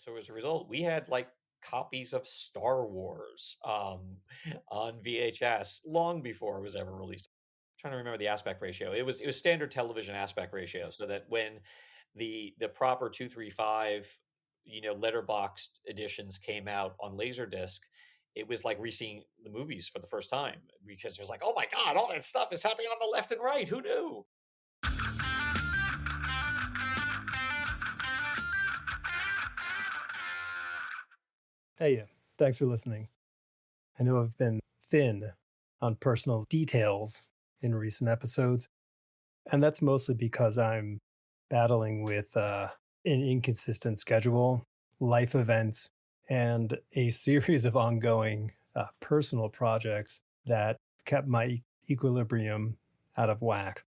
So as a result, we had like copies of Star Wars on VHS long before it was ever released. I'm trying to remember the aspect ratio. It was standard television aspect ratio, so that when the proper 235 letterboxed editions came out on Laserdisc, it was like re-seeing the movies for the first time, because it was like, oh my god, all that stuff is happening on the left and right. Who knew? Hey, thanks for listening. I know I've been thin on personal details in recent episodes, and that's mostly because I'm battling with an inconsistent schedule, life events, and a series of ongoing personal projects that kept my equilibrium out of whack.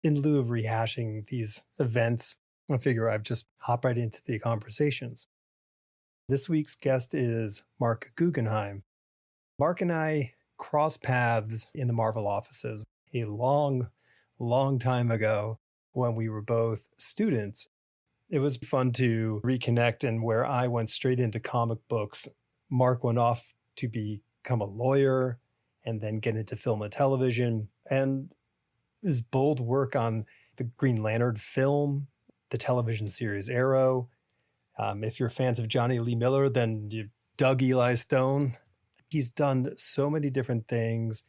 In lieu of rehashing these events, I figure I've just hop right into the conversations. This week's guest is Marc Guggenheim. Marc and I crossed paths in the Marvel offices a long, long time ago when we were both students. It was fun to reconnect, and where I went straight into comic books, Marc went off to become a lawyer and then get into film and television. And his bold work on the Green Lantern film, the television series Arrow. If you're fans of Johnny Lee Miller, then you dug Eli Stone. He's done so many different things.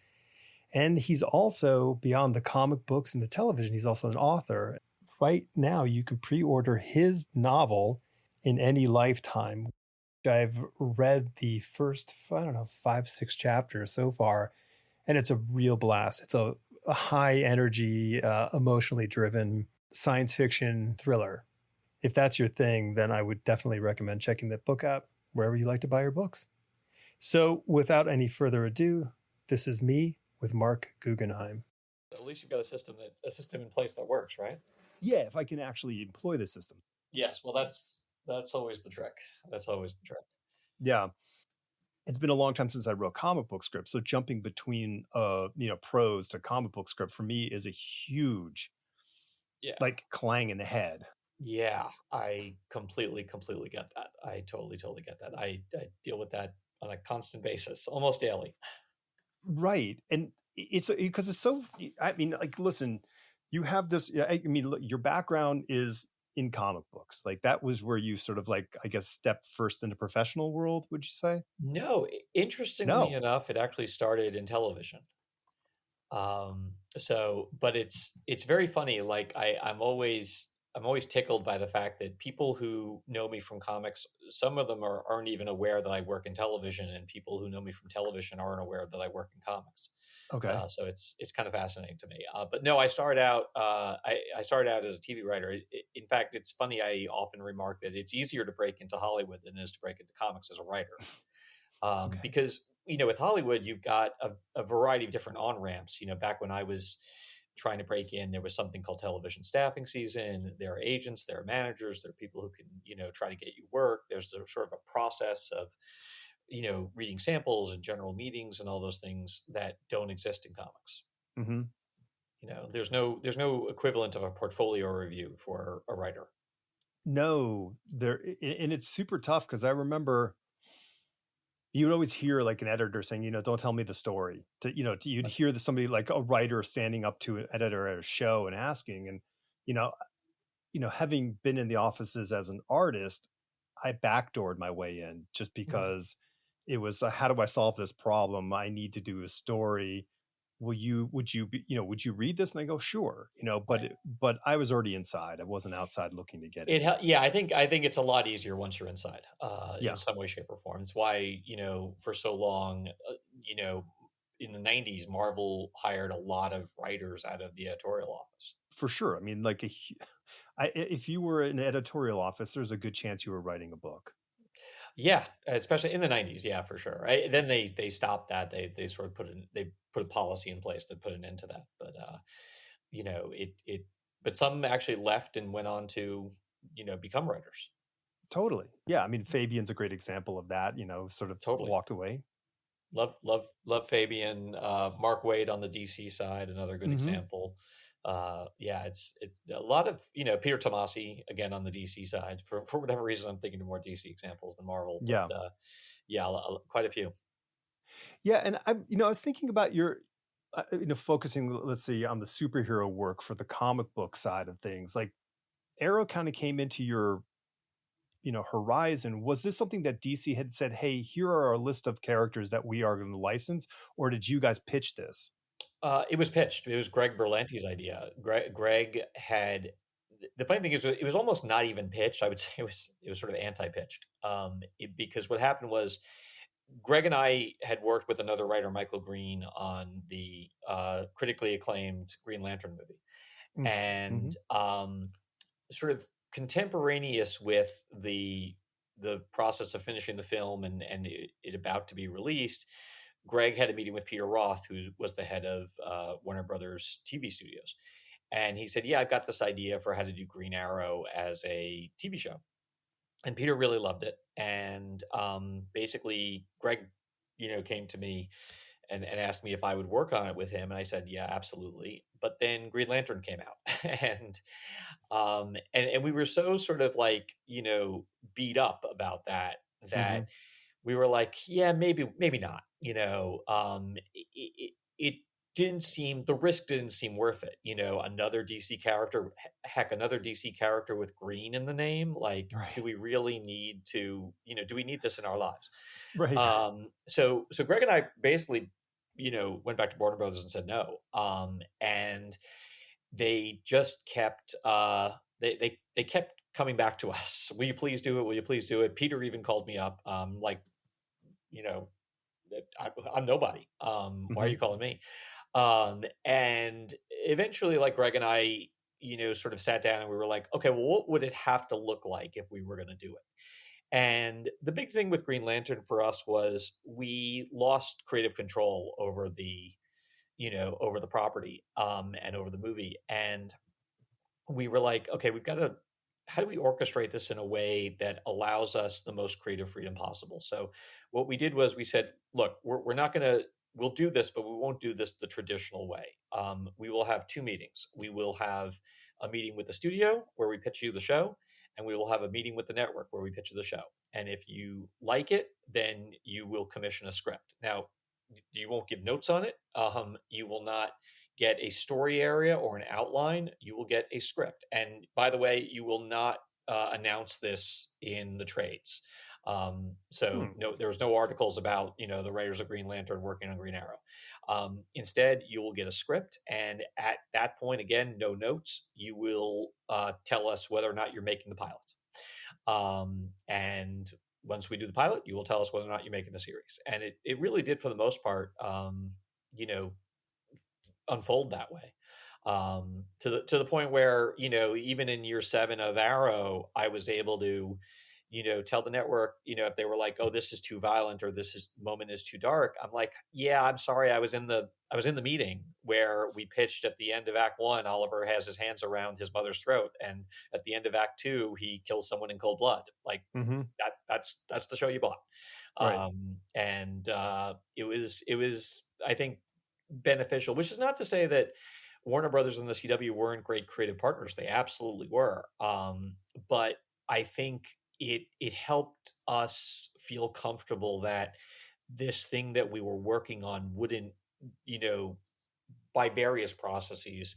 And he's also, beyond the comic books and the television, he's also an author. Right now, you can pre-order his novel, In Any Lifetime. I've read the first, 5-6 chapters so far, and it's a real blast. It's a high energy, emotionally driven science fiction thriller. If that's your thing, then I would definitely recommend checking that book out wherever you like to buy your books. So without any further ado, this is me with Marc Guggenheim. At least you've got a system in place that works, right? Yeah, if I can actually employ the system. Yes, well, that's always the trick. That's always the trick. Yeah. It's been a long time since I wrote comic book scripts. So jumping between prose to comic book script for me is a huge clang in the head. Yeah, I completely get that. I totally get that. I deal with that on a constant basis, almost daily. Right. And it's because it's so, I mean, like, listen, you have this, I mean, look, your background is in comic books. Like, that was where you sort of, like, I guess, stepped first into professional world, would you say? No, interestingly enough, it actually started in television. But it's very funny. Like, I'm always tickled by the fact that people who know me from comics, some of them aren't even aware that I work in television, and people who know me from television aren't aware that I work in comics. Okay. So it's kind of fascinating to me. But no, I started out I started out as a TV writer. In fact, it's funny. I often remark that it's easier to break into Hollywood than it is to break into comics as a writer, because with Hollywood, you've got a variety of different on ramps. Back when I was trying to break in, there was something called television staffing season. There are agents, there are managers, there are people who can, try to get you work. There's sort of a process of, reading samples and general meetings and all those things that don't exist in comics. Mm-hmm. There's no equivalent of a portfolio review for a writer. No, and it's super tough because I remember you would always hear like an editor saying, don't tell me the story. You'd hear somebody like a writer standing up to an editor at a show and asking, and having been in the offices as an artist, I backdoored my way in just because it was, how do I solve this problem? I need to do a story. Would you read this? And they go, sure, but I was already inside. I wasn't outside looking to get it. Yeah, I think it's a lot easier once you're inside, in some way, shape, or form. It's why, for so long, in the 90s, Marvel hired a lot of writers out of the editorial office. For sure. I mean, like, if you were in an editorial office, there's a good chance you were writing a book. Yeah, especially in the 90s. Yeah, for sure. Then they stopped that. They sort of put a policy in place that put an end to that. But but some actually left and went on to become writers. Totally. Yeah. I mean, Fabian's a great example of that. Sort of totally walked away. Love Fabian. Mark Waid on the DC side, another good example. Yeah, it's a lot of, Peter Tomasi again on the DC side. For whatever reason, I'm thinking of more DC examples than Marvel, but Yeah. yeah, quite a few. Yeah, and I was thinking about your, focusing, let's say, on the superhero work for the comic book side of things. Like Arrow kind of came into your, horizon. Was this something that DC had said, "Hey, here are our list of characters that we are going to license," or did you guys pitch this? It was pitched. It was Greg Berlanti's idea. Greg had the funny thing is it was almost not even pitched. I would say it was sort of anti-pitched, because what happened was Greg and I had worked with another writer, Michael Green, on the critically acclaimed Green Lantern movie, Mm-hmm. and sort of contemporaneous with the process of finishing the film and it about to be released. Greg had a meeting with Peter Roth, who was the head of Warner Brothers TV studios, and he said, "Yeah, I've got this idea for how to do Green Arrow as a TV show." And Peter really loved it, and basically, Greg, came to me and asked me if I would work on it with him, and I said, "Yeah, absolutely." But then Green Lantern came out, and we were so sort of like beat up about that Mm-hmm. we were like, yeah, maybe not. It didn't seem the risk didn't seem worth it. Another DC character, heck, another DC character with green in the name. Like, Right. do we really need to? Do we need this in our lives? Right. So Greg and I basically, went back to Warner Brothers and said no. And they just kept they kept coming back to us. Will you please do it? Will you please do it? Peter even called me up, like, you know, I'm nobody. Why are Mm-hmm. you calling me? And eventually, like Greg and I, sort of sat down and we were like, okay, well, what would it have to look like if we were going to do it? And the big thing with Green Lantern for us was we lost creative control over over the property, and over the movie. And we were like, okay, we've got to, how do we orchestrate this in a way that allows us the most creative freedom possible? So what we did was we said, look, we're not going to, we'll do this, but we won't do this the traditional way. We will have two meetings. We will have a meeting with the studio where we pitch you the show, and we will have a meeting with the network where we pitch you the show. And if you like it, then you will commission a script. Now, you won't give notes on it. You will not get a story area or an outline. You will get a script. And by the way, you will not announce this in the trades. So Hmm. no, there was no articles about the writers of Green Lantern working on Green Arrow. Instead, you will get a script, and at that point, again, no notes. You will tell us whether or not you're making the pilot. And once we do the pilot, you will tell us whether or not you're making the series. And it really did, for the most part, you know, unfold that way. To the point where even in year 7 of Arrow, I was able to tell the network, if they were like, oh, this is too violent or moment is too dark, I'm like, yeah, I'm sorry, I was in the meeting where we pitched at the end of Act 1, Oliver has his hands around his mother's throat, and at the end of Act 2 he kills someone in cold blood. Like, Mm-hmm. that's the show you bought. Right. And it was, I think, beneficial, which is not to say that Warner Brothers and the CW weren't great creative partners. They absolutely were. But I think it helped us feel comfortable that this thing that we were working on wouldn't, by various processes,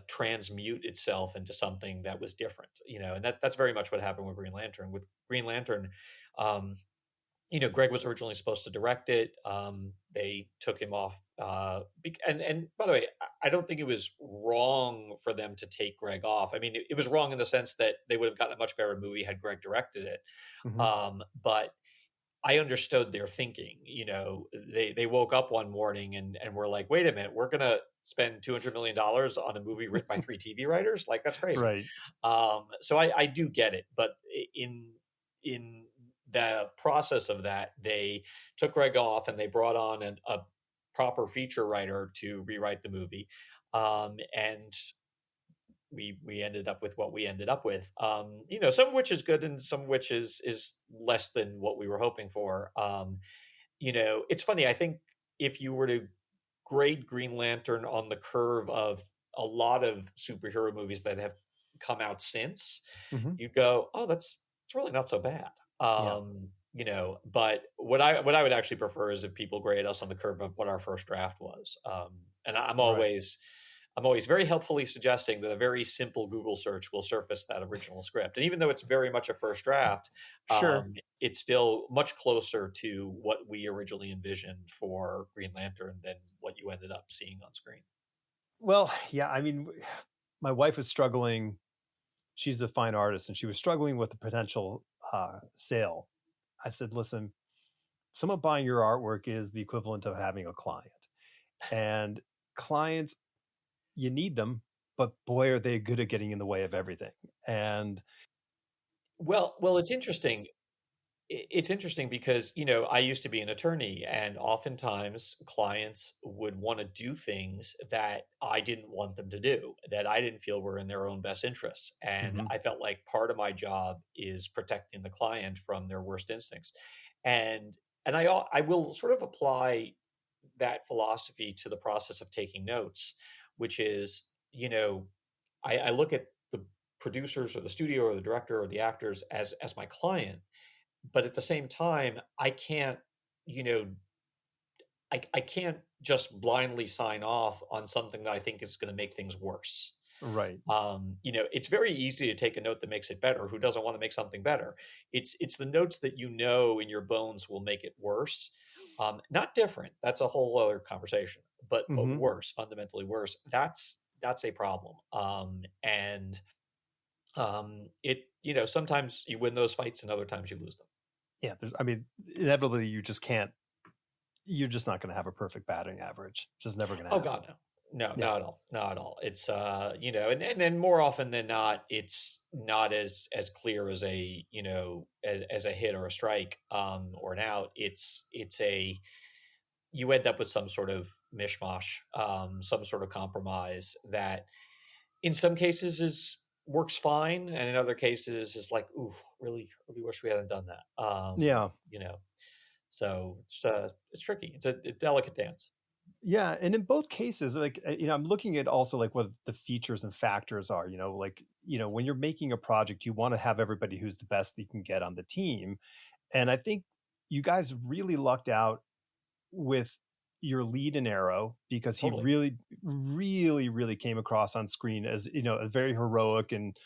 transmute itself into something that was different. And that's very much what happened with Green Lantern. With Green Lantern, um, Greg was originally supposed to direct it. They took him off. And by the way, I don't think it was wrong for them to take Greg off. I mean, it was wrong in the sense that they would have gotten a much better movie had Greg directed it. Mm-hmm. But I understood their thinking. They woke up one morning and were like, wait a minute, we're going to spend $200 million on a movie written by 3 TV writers? Like, that's crazy. Right. So I do get it, but in the process of that, they took Greg off and they brought on a proper feature writer to rewrite the movie, and we ended up with what we ended up with. Some of which is good and some of which is less than what we were hoping for. It's funny. I think if you were to grade Green Lantern on the curve of a lot of superhero movies that have come out since, Mm-hmm. you'd go, oh, it's really not so bad. Yeah. But what I would actually prefer is if people grade us on the curve of what our first draft was. And Right. I'm always very helpfully suggesting that a very simple Google search will surface that original script. And even though it's very much a first draft, Sure. it's still much closer to what we originally envisioned for Green Lantern than what you ended up seeing on screen. Well, yeah. I mean, my wife was struggling. She's a fine artist, and she was struggling with the potential sale. I said, listen, someone buying your artwork is the equivalent of having a client. And clients, you need them, but boy, are they good at getting in the way of everything. And Well, it's interesting. It's interesting because, I used to be an attorney, and oftentimes clients would want to do things that I didn't want them to do, that I didn't feel were in their own best interests. And Mhm. I felt like part of my job is protecting the client from their worst instincts. And I will sort of apply that philosophy to the process of taking notes, which is, I look at the producers or the studio or the director or the actors as my client, but at the same time, I can't, you know, I can't just blindly sign off on something that I think is going to make things worse. Right. It's very easy to take a note that makes it better. Who doesn't want to make something better? It's the notes that in your bones will make it worse. Not different. That's a whole other conversation. But Mhm. worse, fundamentally worse. That's a problem. And it sometimes you win those fights and other times you lose them. Yeah, I mean, inevitably you just can't, you're just not going to have a perfect batting average. It's just never going to Oh happen. God, no. No, Yeah. not at all. Not at all. It's and then more often than not, it's not as clear as as a hit or a strike, or an out. It's a you end up with some sort of mishmash, some sort of compromise that in some cases is works fine, and in other cases is like, ooh, really, really wish we hadn't done that. Yeah. So it's tricky. It's a delicate dance. Yeah, and in both cases, like I'm looking at also like what the features and factors are. Like when you're making a project, you want to have everybody who's the best you can get on the team, and I think you guys really lucked out with your lead in Arrow because he Totally. really, really, really came across on screen as a very heroic and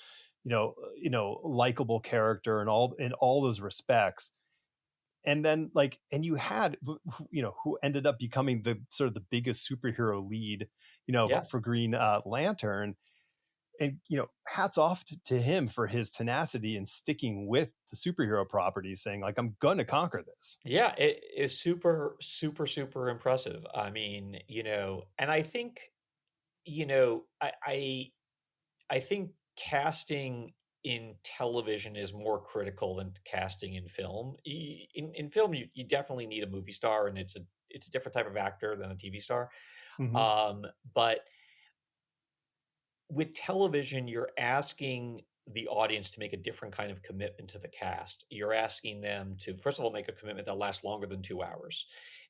likable character and all those respects. And then and you had who ended up becoming the sort of the biggest superhero lead Yeah. for Green Lantern. And hats off to him for his tenacity and sticking with the superhero property, saying like, I'm gonna conquer this. Yeah, it is super, super, super impressive. I mean, and I think, I think casting in television is more critical than casting in film. In film, you definitely need a movie star, and it's a different type of actor than a TV star. Hmm. But with television, you're asking the audience to make a different kind of commitment to the cast. You're asking them to, first of all, make a commitment that lasts longer than 2 hours,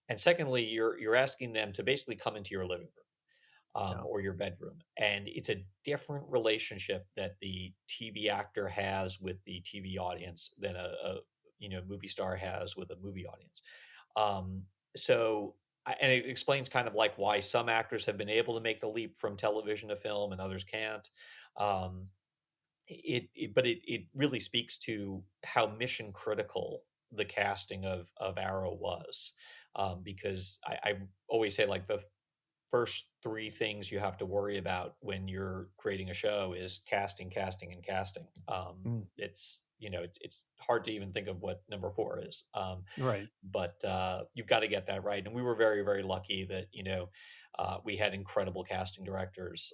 and secondly, you're asking them to basically come into your living room, Yeah. or your bedroom, and it's a different relationship that the TV actor has with the TV audience than a movie star has with a movie audience. Um, so, and it explains kind of like why some actors have been able to make the leap from television to film and others can't. Um, but it really speaks to how mission critical the casting of Arrow was, because I always say like the first three things you have to worry about when you're creating a show is casting, casting, and casting. Mm. It's hard to even think of what number four is. Right. But you've got to get that right. And we were very, very lucky that we had incredible casting directors,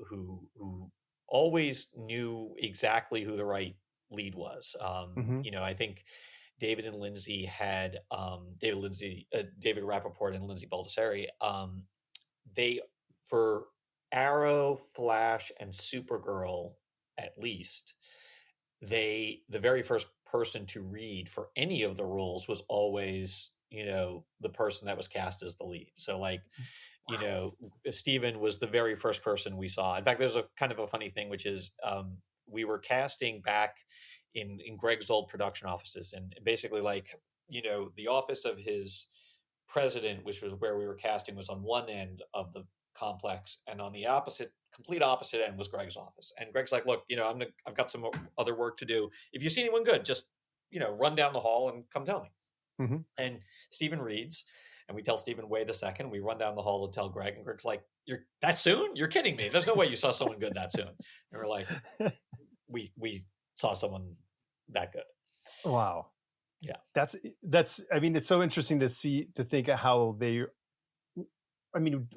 who always knew exactly who the right lead was. Hmm. I think David Rappaport and Lindsay Baldessari. They for Arrow, Flash, and Supergirl, at least, the very first person to read for any of the roles was always the person that was cast as the lead. So like Stephen was the very first person we saw. In fact, there's a kind of a funny thing, which is we were casting back in Greg's old production offices, and basically the office of his president, which was where we were casting, was on one end of the complex, and on the complete opposite end was Greg's office. And Greg's like, look, I've got some other work to do. If you see anyone good, just run down the hall and come tell me. Mm-hmm. And Stephen reads, and we tell Stephen, wait a second. We run down the hall to tell Greg, and Greg's like, you're that soon? You're kidding me. There's no way you saw someone good that soon. And we're like, we saw someone that good. Wow. Yeah. That's, I mean, it's so interesting to think of how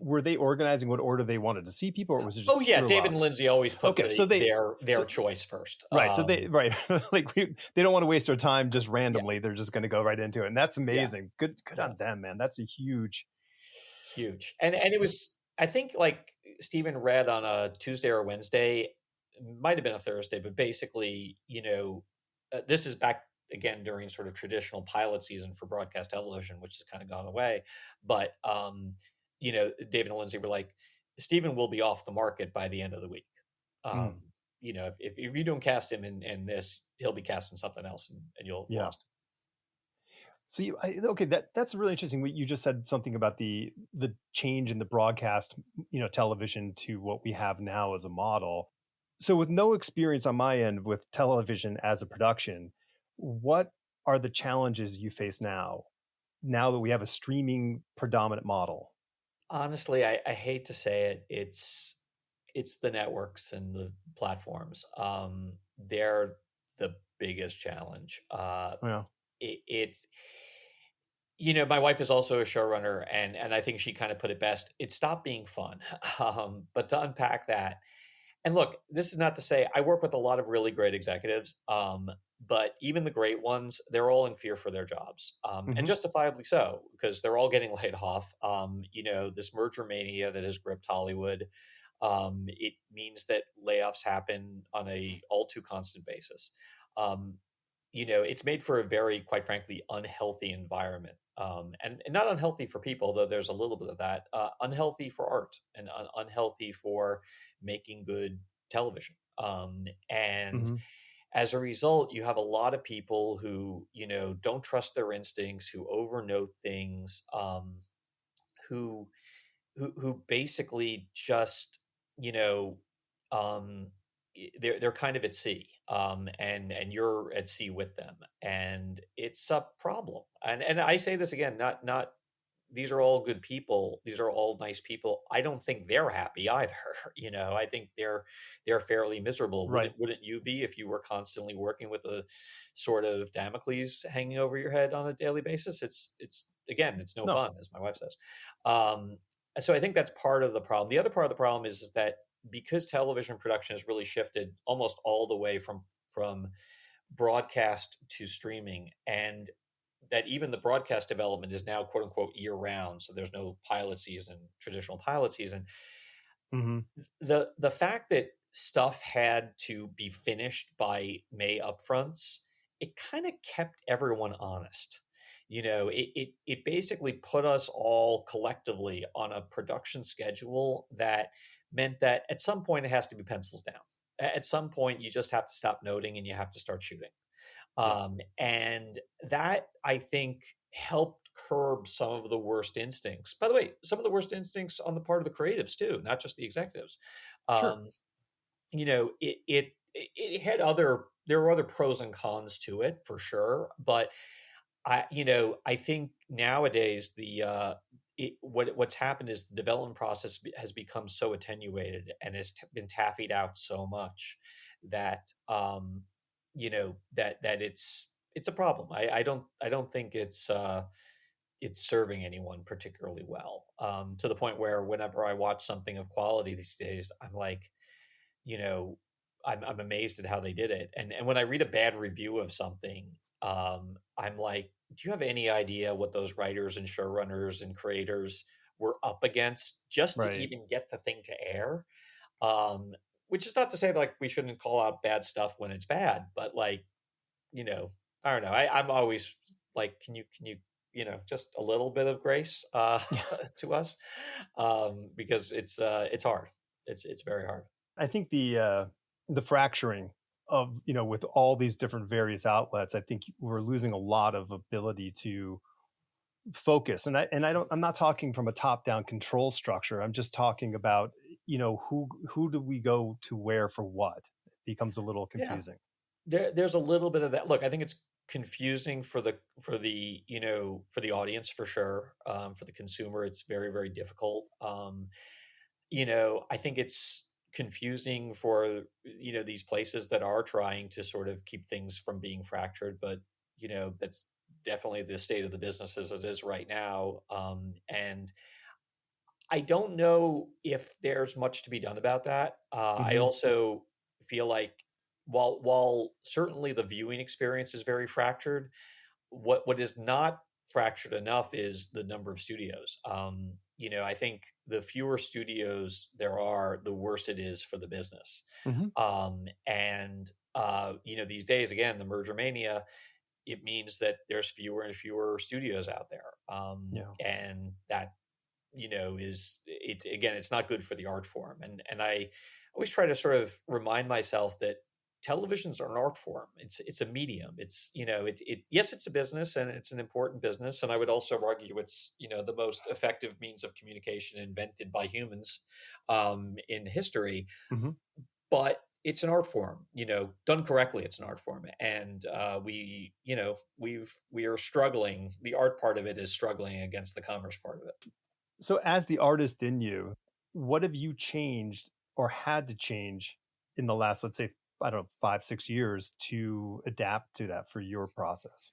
were they organizing what order they wanted to see people, or was it just? Oh yeah, David and Lindsay always put their choice first. Right. So they they don't want to waste their time just randomly. Yeah. They're just going to go right into it. And that's amazing. Yeah. Good on them, man. That's a huge. And it was, I think, like Stephen read on a Tuesday or Wednesday, might've been a Thursday, but basically, this is back again during sort of traditional pilot season for broadcast television, which has kind of gone away. But, David and Lindsay were like, Stephen will be off the market by the end of the week. If you don't cast him in this, he'll be cast in something else, and you'll have lost him. So that's really interesting. You just said something about the change in the broadcast, television to what we have now as a model. So with no experience on my end with television as a production, what are the challenges you face now that we have a streaming predominant model? Honestly, I hate to say it. It's the networks and the platforms. They're the biggest challenge. My wife is also a showrunner, and I think she kind of put it best. It stopped being fun. But to unpack that, and look, this is not to say I work with a lot of really great executives, but even the great ones, they're all in fear for their jobs, and justifiably so, because they're all getting laid off. This merger mania that has gripped Hollywood, it means that layoffs happen on a all too constant basis. It's made for a very, quite frankly, unhealthy environment, and not unhealthy for people, though there's a little bit of that, unhealthy for art, and unhealthy for making good television. As a result, you have a lot of people who, don't trust their instincts, who overnote things, who basically just, they're kind of at sea, and you're at sea with them, and it's a problem. And I say this again, not these are all good people. These are all nice people. I don't think they're happy either. I think they're fairly miserable. Right. Wouldn't you be if you were constantly working with a sort of Damocles hanging over your head on a daily basis? It's no fun, as my wife says. So I think that's part of the problem. The other part of the problem is that because television production has really shifted almost all the way from broadcast to streaming, and that even the broadcast development is now quote unquote year round. So there's no traditional pilot season. The fact that stuff had to be finished by May upfronts, it kind of kept everyone honest. It basically put us all collectively on a production schedule that meant that at some point it has to be pencils down. At some point you just have to stop noting and you have to start shooting. And that, I think, helped curb some of the worst instincts. By the way, some of the worst instincts on the part of the creatives too, not just the executives. Sure. It had there were other pros and cons to it for sure, but I think nowadays what's happened is the development process has become so attenuated and has been taffied out so much that that it's a problem. I don't think it's serving anyone particularly well, to the point where whenever I watch something of quality these days, I'm like, I'm amazed at how they did it. And when I read a bad review of something, I'm like, do you have any idea what those writers and showrunners and creators were up against just to even get the thing to air? Which is not to say like we shouldn't call out bad stuff when it's bad, but like, I don't know. I'm always like, can you just a little bit of grace Yeah. to us, because it's hard. It's very hard. I think the fracturing of, with all these different various outlets, I think we're losing a lot of ability to focus. I'm not talking from a top-down control structure. I'm just talking about, who do we go to where for what? It becomes a little Yeah, confusing. there's a little bit of that. Look, I think it's confusing for the audience for sure. For the consumer, it's very, very difficult. I think it's confusing for these places that are trying to sort of keep things from being fractured, but that's definitely the state of the business as it is right now. And I don't know if there's much to be done about that. I Hmm. also feel like while certainly the viewing experience is very fractured, what is not fractured enough is the number of studios. I think the fewer studios there are, the worse it is for the business. Hmm. And these days, again, the merger mania, it means that there's fewer and fewer studios out there, Yeah. and that is it again, it's not good for the art form. And I always try to sort of remind myself that television's an art form. It's a medium. It's yes, it's a business, and it's an important business, and I would also argue it's the most effective means of communication invented by humans in history. Hmm. But it's an art form, done correctly. It's an art form, and we are struggling. The art part of it is struggling against the commerce part of it. So, as the artist in you, what have you changed or had to change in the last, let's say, I don't know, 5, 6 years to adapt to that for your process?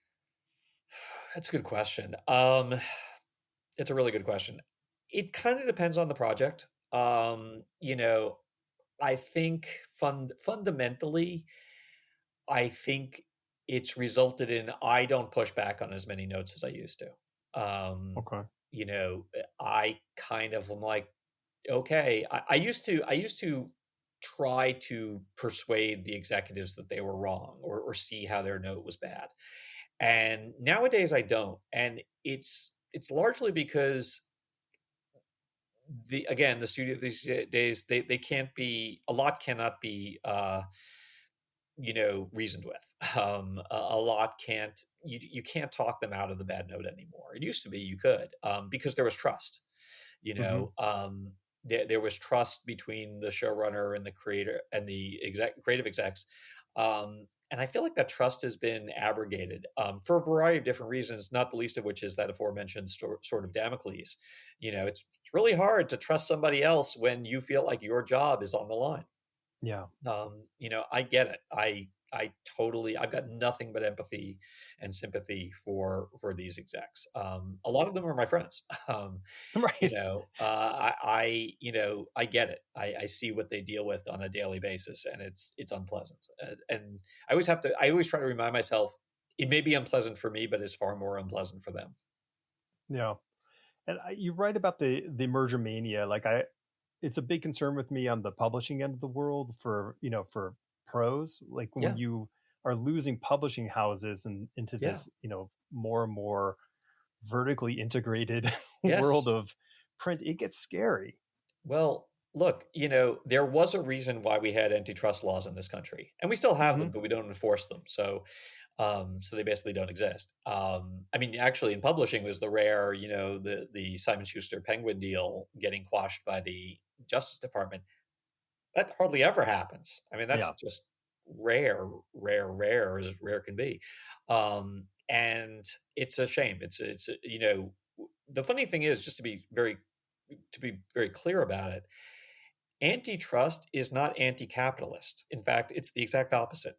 That's a good question. It's a really good question. It kind of depends on the project. I think fundamentally, I think it's resulted in I don't push back on as many notes as I used to. Okay. I kind of am like, okay. I used to try to persuade the executives that they were wrong, or see how their note was bad. And nowadays I don't. And it's largely because the studio these days, they can't be a lot cannot be reasoned with. A lot can't you can't talk them out of the bad note anymore. It used to be you could, because there was trust. you Hmm. know um there was trust between the showrunner and the creator and the creative execs. And I feel like that trust has been abrogated, for a variety of different reasons, not the least of which is that aforementioned sort of Damocles. It's really hard to trust somebody else when you feel like your job is on the line. Yeah. I get it. I've got nothing but empathy and sympathy for these execs. A lot of them are my friends. Right. I get it. I see what they deal with on a daily basis, and it's unpleasant. And I always try to remind myself, it may be unpleasant for me, but it's far more unpleasant for them. Yeah. And you write about the merger mania. It's a big concern with me on the publishing end of the world for pros. Like when Yeah. you are losing publishing houses and into Yeah. this, more and more vertically integrated world Yes. of print, it gets scary. Well, look, there was a reason why we had antitrust laws in this country, and we still have them, Hmm. but we don't enforce them. So they basically don't exist. I mean, actually, in publishing was the rare, the Simon Schuster Penguin deal getting quashed by the Justice Department. That hardly ever happens. I mean, that's Yeah. just rare, rare, rare as rare can be. And it's a shame. The funny thing is, just to be very clear about it, antitrust is not anti-capitalist. In fact, it's the exact opposite.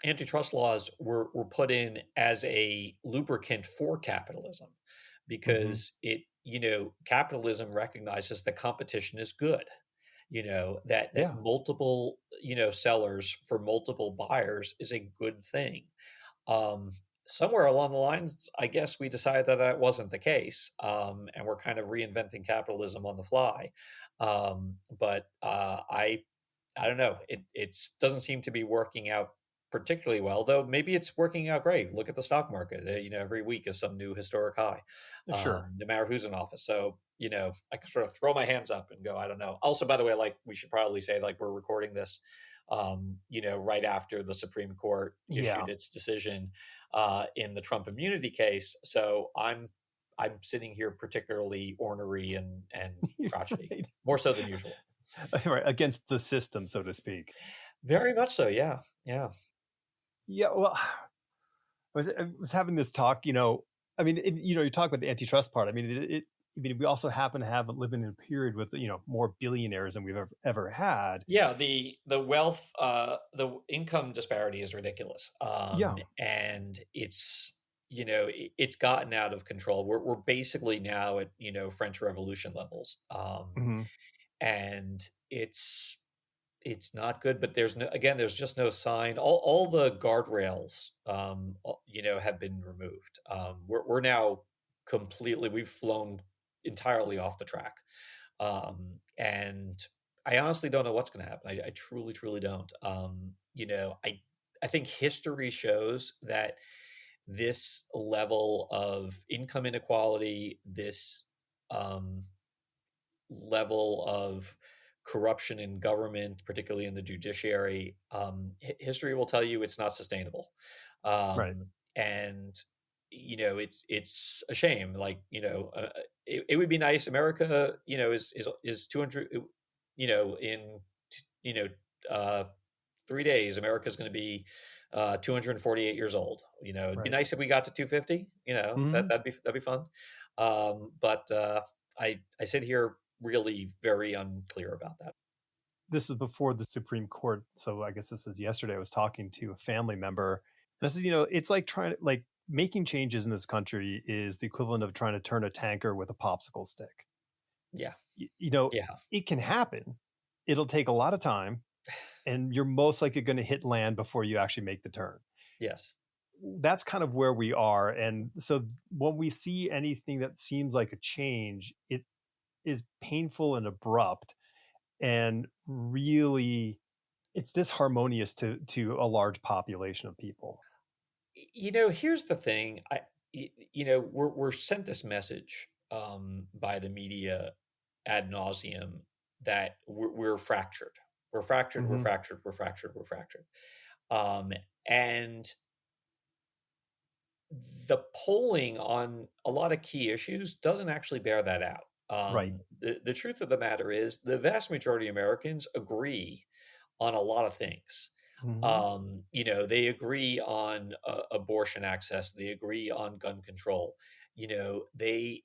Antitrust laws were put in as a lubricant for capitalism, Hmm. because capitalism recognizes that competition is good. That Yeah. multiple sellers for multiple buyers is a good thing. um, Somewhere along the lines, I guess we decided that that wasn't the case, and we're kind of reinventing capitalism on the fly. But I don't know. It doesn't seem to be working out particularly well, though maybe it's working out great. Look at the stock market. Every week is some new historic high, Sure. no matter who's in office. So, I can sort of throw my hands up and go, I don't know. Also, by the way, like we should probably say, like we're recording this, right after the Supreme Court Yeah. issued its decision in the Trump immunity case. So I'm sitting here particularly ornery and crotchety, Right. more so than usual. Right. Against the system, so to speak. Very much so. Yeah. Yeah. Yeah. Well, I was having this talk, I mean, you talk about the antitrust part. I mean, I mean, we also happen to have living in a period with, more billionaires than we've ever had. Yeah, the wealth, the income disparity is ridiculous, Yeah. and it's gotten out of control. We're basically now at French Revolution levels, Hmm. and it's not good. But there's just no sign. All the guardrails, have been removed. We're now completely, we've flown entirely off the track, and I honestly don't know what's going to happen. I truly, truly don't. I think history shows that this level of income inequality, this um, level of corruption in government, particularly in the judiciary, history will tell you it's not sustainable. Right. And it's a shame. Like it would be nice. America, is 200. In you know uh, 3 days, America is going to be 248 years old. It'd be Right. nice if we got to 250. Hmm. That'd be fun. But I sit here really very unclear about that. This is before the Supreme Court. So I guess this was yesterday. I was talking to a family member, and I said, it's like like making changes in this country is the equivalent of trying to turn a tanker with a popsicle stick. Yeah, Y- you know, yeah, it can happen. It'll take a lot of time, and you're most likely going to hit land before you actually make the turn. yes. That's kind of where we are. And so when we see anything that seems like a change, it is painful and abrupt, and really it's disharmonious to a large population of people. Here's the thing. We're sent this message by the media ad nauseum that we're fractured. We're fractured. We're Hmm. fractured. We're fractured. We're fractured. Um, and the polling on a lot of key issues doesn't actually bear that out. Right. The truth of the matter is, the vast majority of Americans agree on a lot of things. Hmm. They agree on abortion access. They agree on gun control. They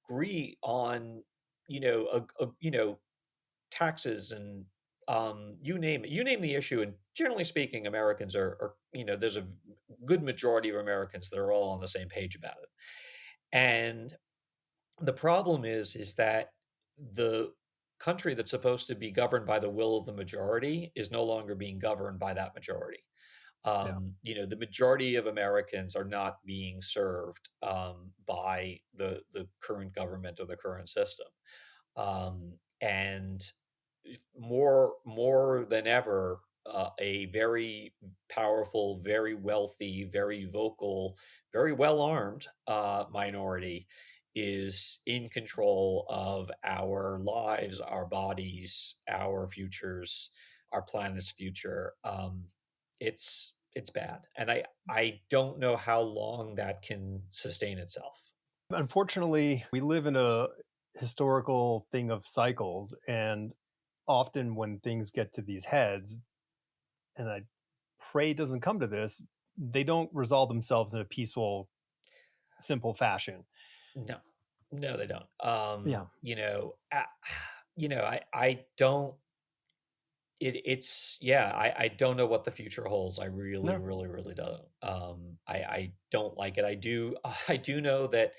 agree on taxes and you name it. You name the issue, and generally speaking, Americans are there's a good majority of Americans that are all on the same page about it. And the problem is that the country that's supposed to be governed by the will of the majority is no longer being governed by that majority. Yeah. The majority of Americans are not being served by the current government or the current system. And more than ever, a very powerful, very wealthy, very vocal, very well armed minority is in control of our lives, our bodies, our futures, our planet's future. It's bad, and I don't know how long that can sustain itself. Unfortunately, we live in a historical thing of cycles, and often when things get to these heads, and I pray it doesn't come to this, they don't resolve themselves in a peaceful, simple fashion. No, no, they don't. Yeah. I don't. It's yeah. I don't know what the future holds. I really, No. really, really don't. I don't like it. I do. I do know that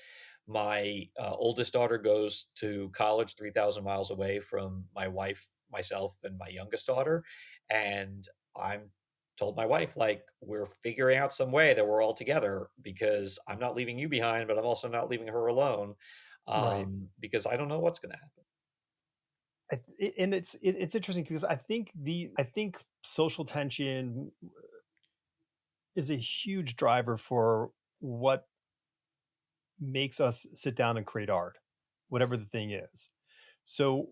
my oldest daughter goes to college 3,000 miles away from my wife, myself, and my youngest daughter, and I'm told my wife, like, we're figuring out some way that we're all together, because I'm not leaving you behind, but I'm also not leaving her alone, Right. because I don't know what's going to happen. And it's interesting because I think social tension, is a huge driver for what makes us sit down and create art, whatever the thing is. So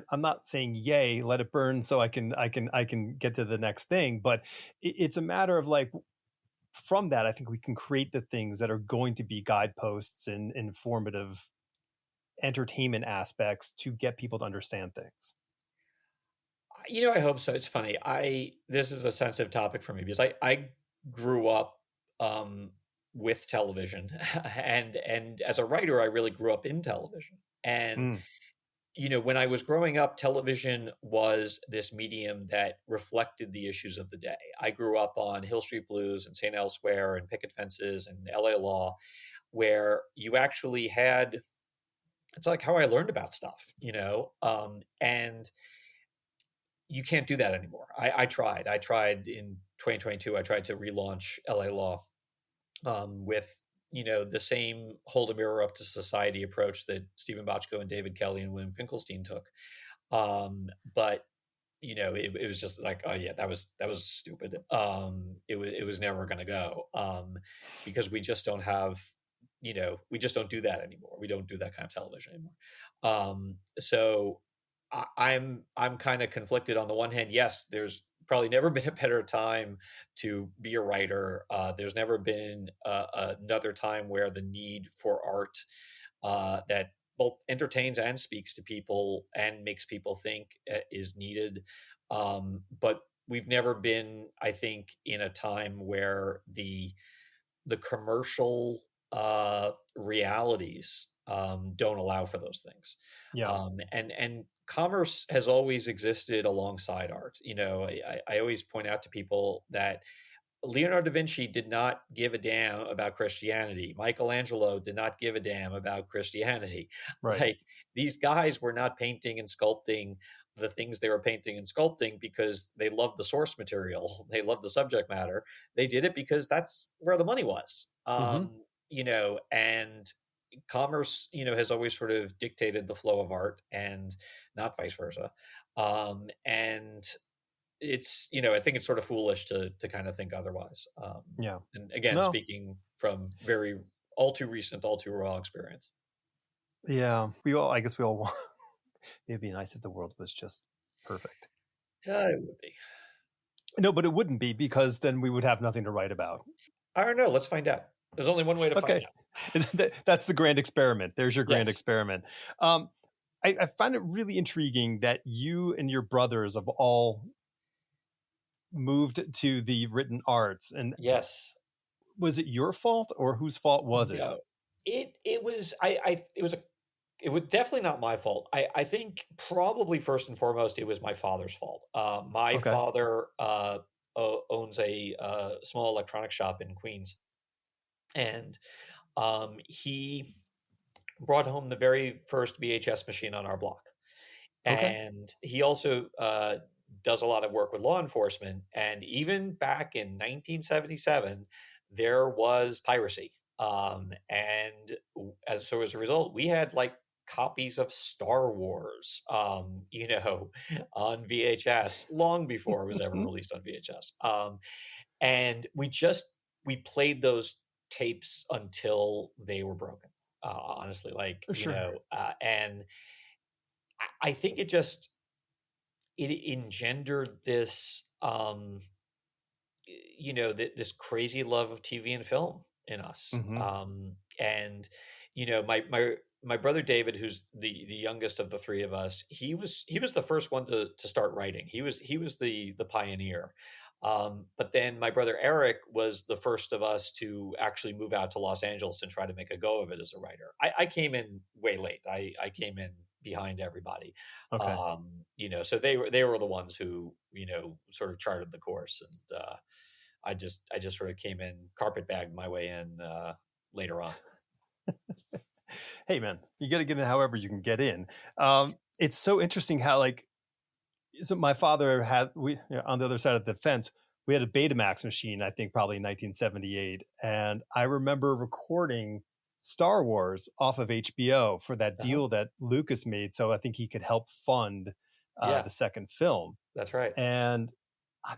I'm not saying yay, let it burn so I can get to the next thing, but it's a matter of like, from that, I think we can create the things that are going to be guideposts and informative entertainment aspects to get people to understand things. I hope so. It's funny. This is a sensitive topic for me because I grew up um, with television, and as a writer, I really grew up in television. And Mm, when I was growing up, television was this medium that reflected the issues of the day. I grew up on Hill Street Blues and St. Elsewhere and Picket Fences and LA Law, where you actually had. It's like how I learned about stuff, and you can't do that anymore. I tried. I tried in 2022. I tried to relaunch LA Law with the same hold a mirror up to society approach that Stephen Bochco and David Kelly and William Finkelstein took. But it was just like, oh yeah, that was stupid. It was never going to go because we just don't have we just don't do that anymore. We don't do that kind of television anymore. So I'm kind of conflicted. On the one hand, yes, there's probably never been a better time to be a writer. There's never been another time where the need for art that both entertains and speaks to people and makes people think is needed. But we've never been, I think, in a time where the commercial realities don't allow for those things. yeah. And commerce has always existed alongside art. I always point out to people that Leonardo da Vinci did not give a damn about Christianity. Michelangelo did not give a damn about Christianity. Right. Like, these guys were not painting and sculpting the things they were painting and sculpting because they loved the source material. They loved the subject matter. They did it because that's where the money was. Mm-hmm. And commerce, has always sort of dictated the flow of art and not vice versa. And it's I think it's sort of foolish to kind of think otherwise. Yeah. And again, No. speaking from very all too recent, all too raw experience. Yeah. I guess we all want, it'd be nice if the world was just perfect. Yeah, it would be. No, but it wouldn't be, because then we would have nothing to write about. I don't know. Let's find out. There's only one way to find Okay. out. That's the grand experiment. There's your grand Yes. experiment. I find it really intriguing that you and your brothers have all moved to the written arts. And Yes. was it your fault, or whose fault was it? No. It was it was definitely not my fault. I think probably first and foremost it was my father's fault. My Okay. father owns a small electronics shop in Queens, and he brought home the very first VHS machine on our block. Okay. And he also does a lot of work with law enforcement. And even back in 1977, there was piracy. As a result, we had like copies of Star Wars, on VHS long before it was ever released on VHS. And we played those tapes until they were broken. Honestly, like, Sure. and I think it engendered this, this crazy love of TV and film in us. Mm-hmm. And my brother David, who's the youngest of the three of us, he was the first one to start writing. He was the pioneer. But then my brother Eric was the first of us to actually move out to Los Angeles and try to make a go of it as a writer. I came in way late. I came in behind everybody. Okay. So they were the ones who, sort of charted the course. And I just sort of came in, carpetbagged my way in later on. Hey man, you got to get in however you can get in. It's so interesting how, like, so my father had, on the other side of the fence, we had a Betamax machine, I think probably in 1978. And I remember recording Star Wars off of HBO for that deal that Lucas made. So I think he could help fund Yeah, the second film. that's right. And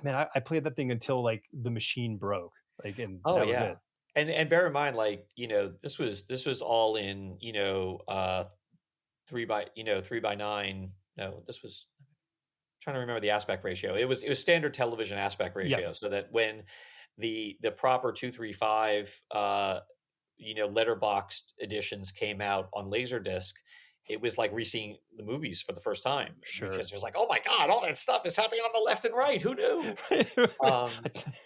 man, I played that thing until like the machine broke, like, and Oh that was yeah. it. And bear in mind, like, this was all in, 3:9. No, this was trying to remember the aspect ratio. It was standard television aspect Yeah, ratio, so that when the proper 235 letterboxed editions came out on Laserdisc, it was like re-seeing the movies for the first time, sure. because it was like, oh my god, all that stuff is happening on the left and right. Who knew? Um,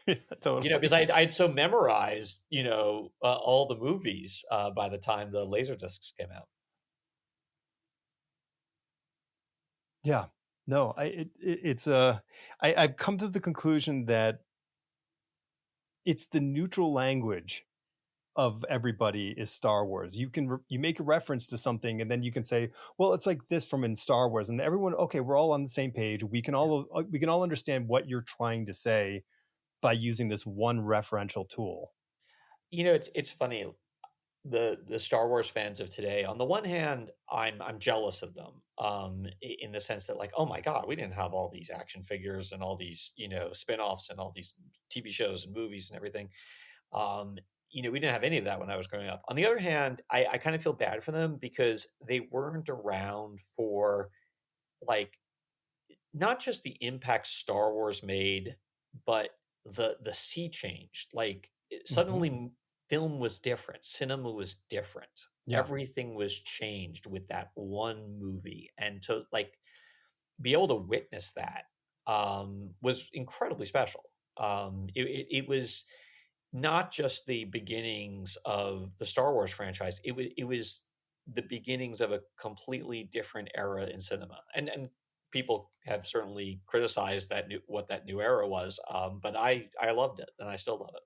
because Totally. I'd so memorized, all the movies by the time the Laserdiscs came out. Yeah. No, I've come to the conclusion that it's the neutral language of everybody is Star Wars. You make a reference to something and then you can say, well, it's like this from in Star Wars, and everyone, okay, we're all on the same page. We can all understand what you're trying to say by using this one referential tool. It's funny, the Star Wars fans of today. On the one hand, I'm jealous of them, in the sense that, like, oh my god, we didn't have all these action figures and all these spin-offs and all these TV shows and movies and everything. Um, we didn't have any of that when I was growing up. On the other hand, I kind of feel bad for them because they weren't around for, like, not just the impact Star Wars made, but the sea changed. Like, Mm-hmm. suddenly film was different, cinema was different. Yeah. Everything was changed with that one movie, and to, like, be able to witness that was incredibly special. It was not just the beginnings of the Star Wars franchise. It was the beginnings of a completely different era in cinema, and people have certainly criticized what that new era was. But I loved it, and I still love it.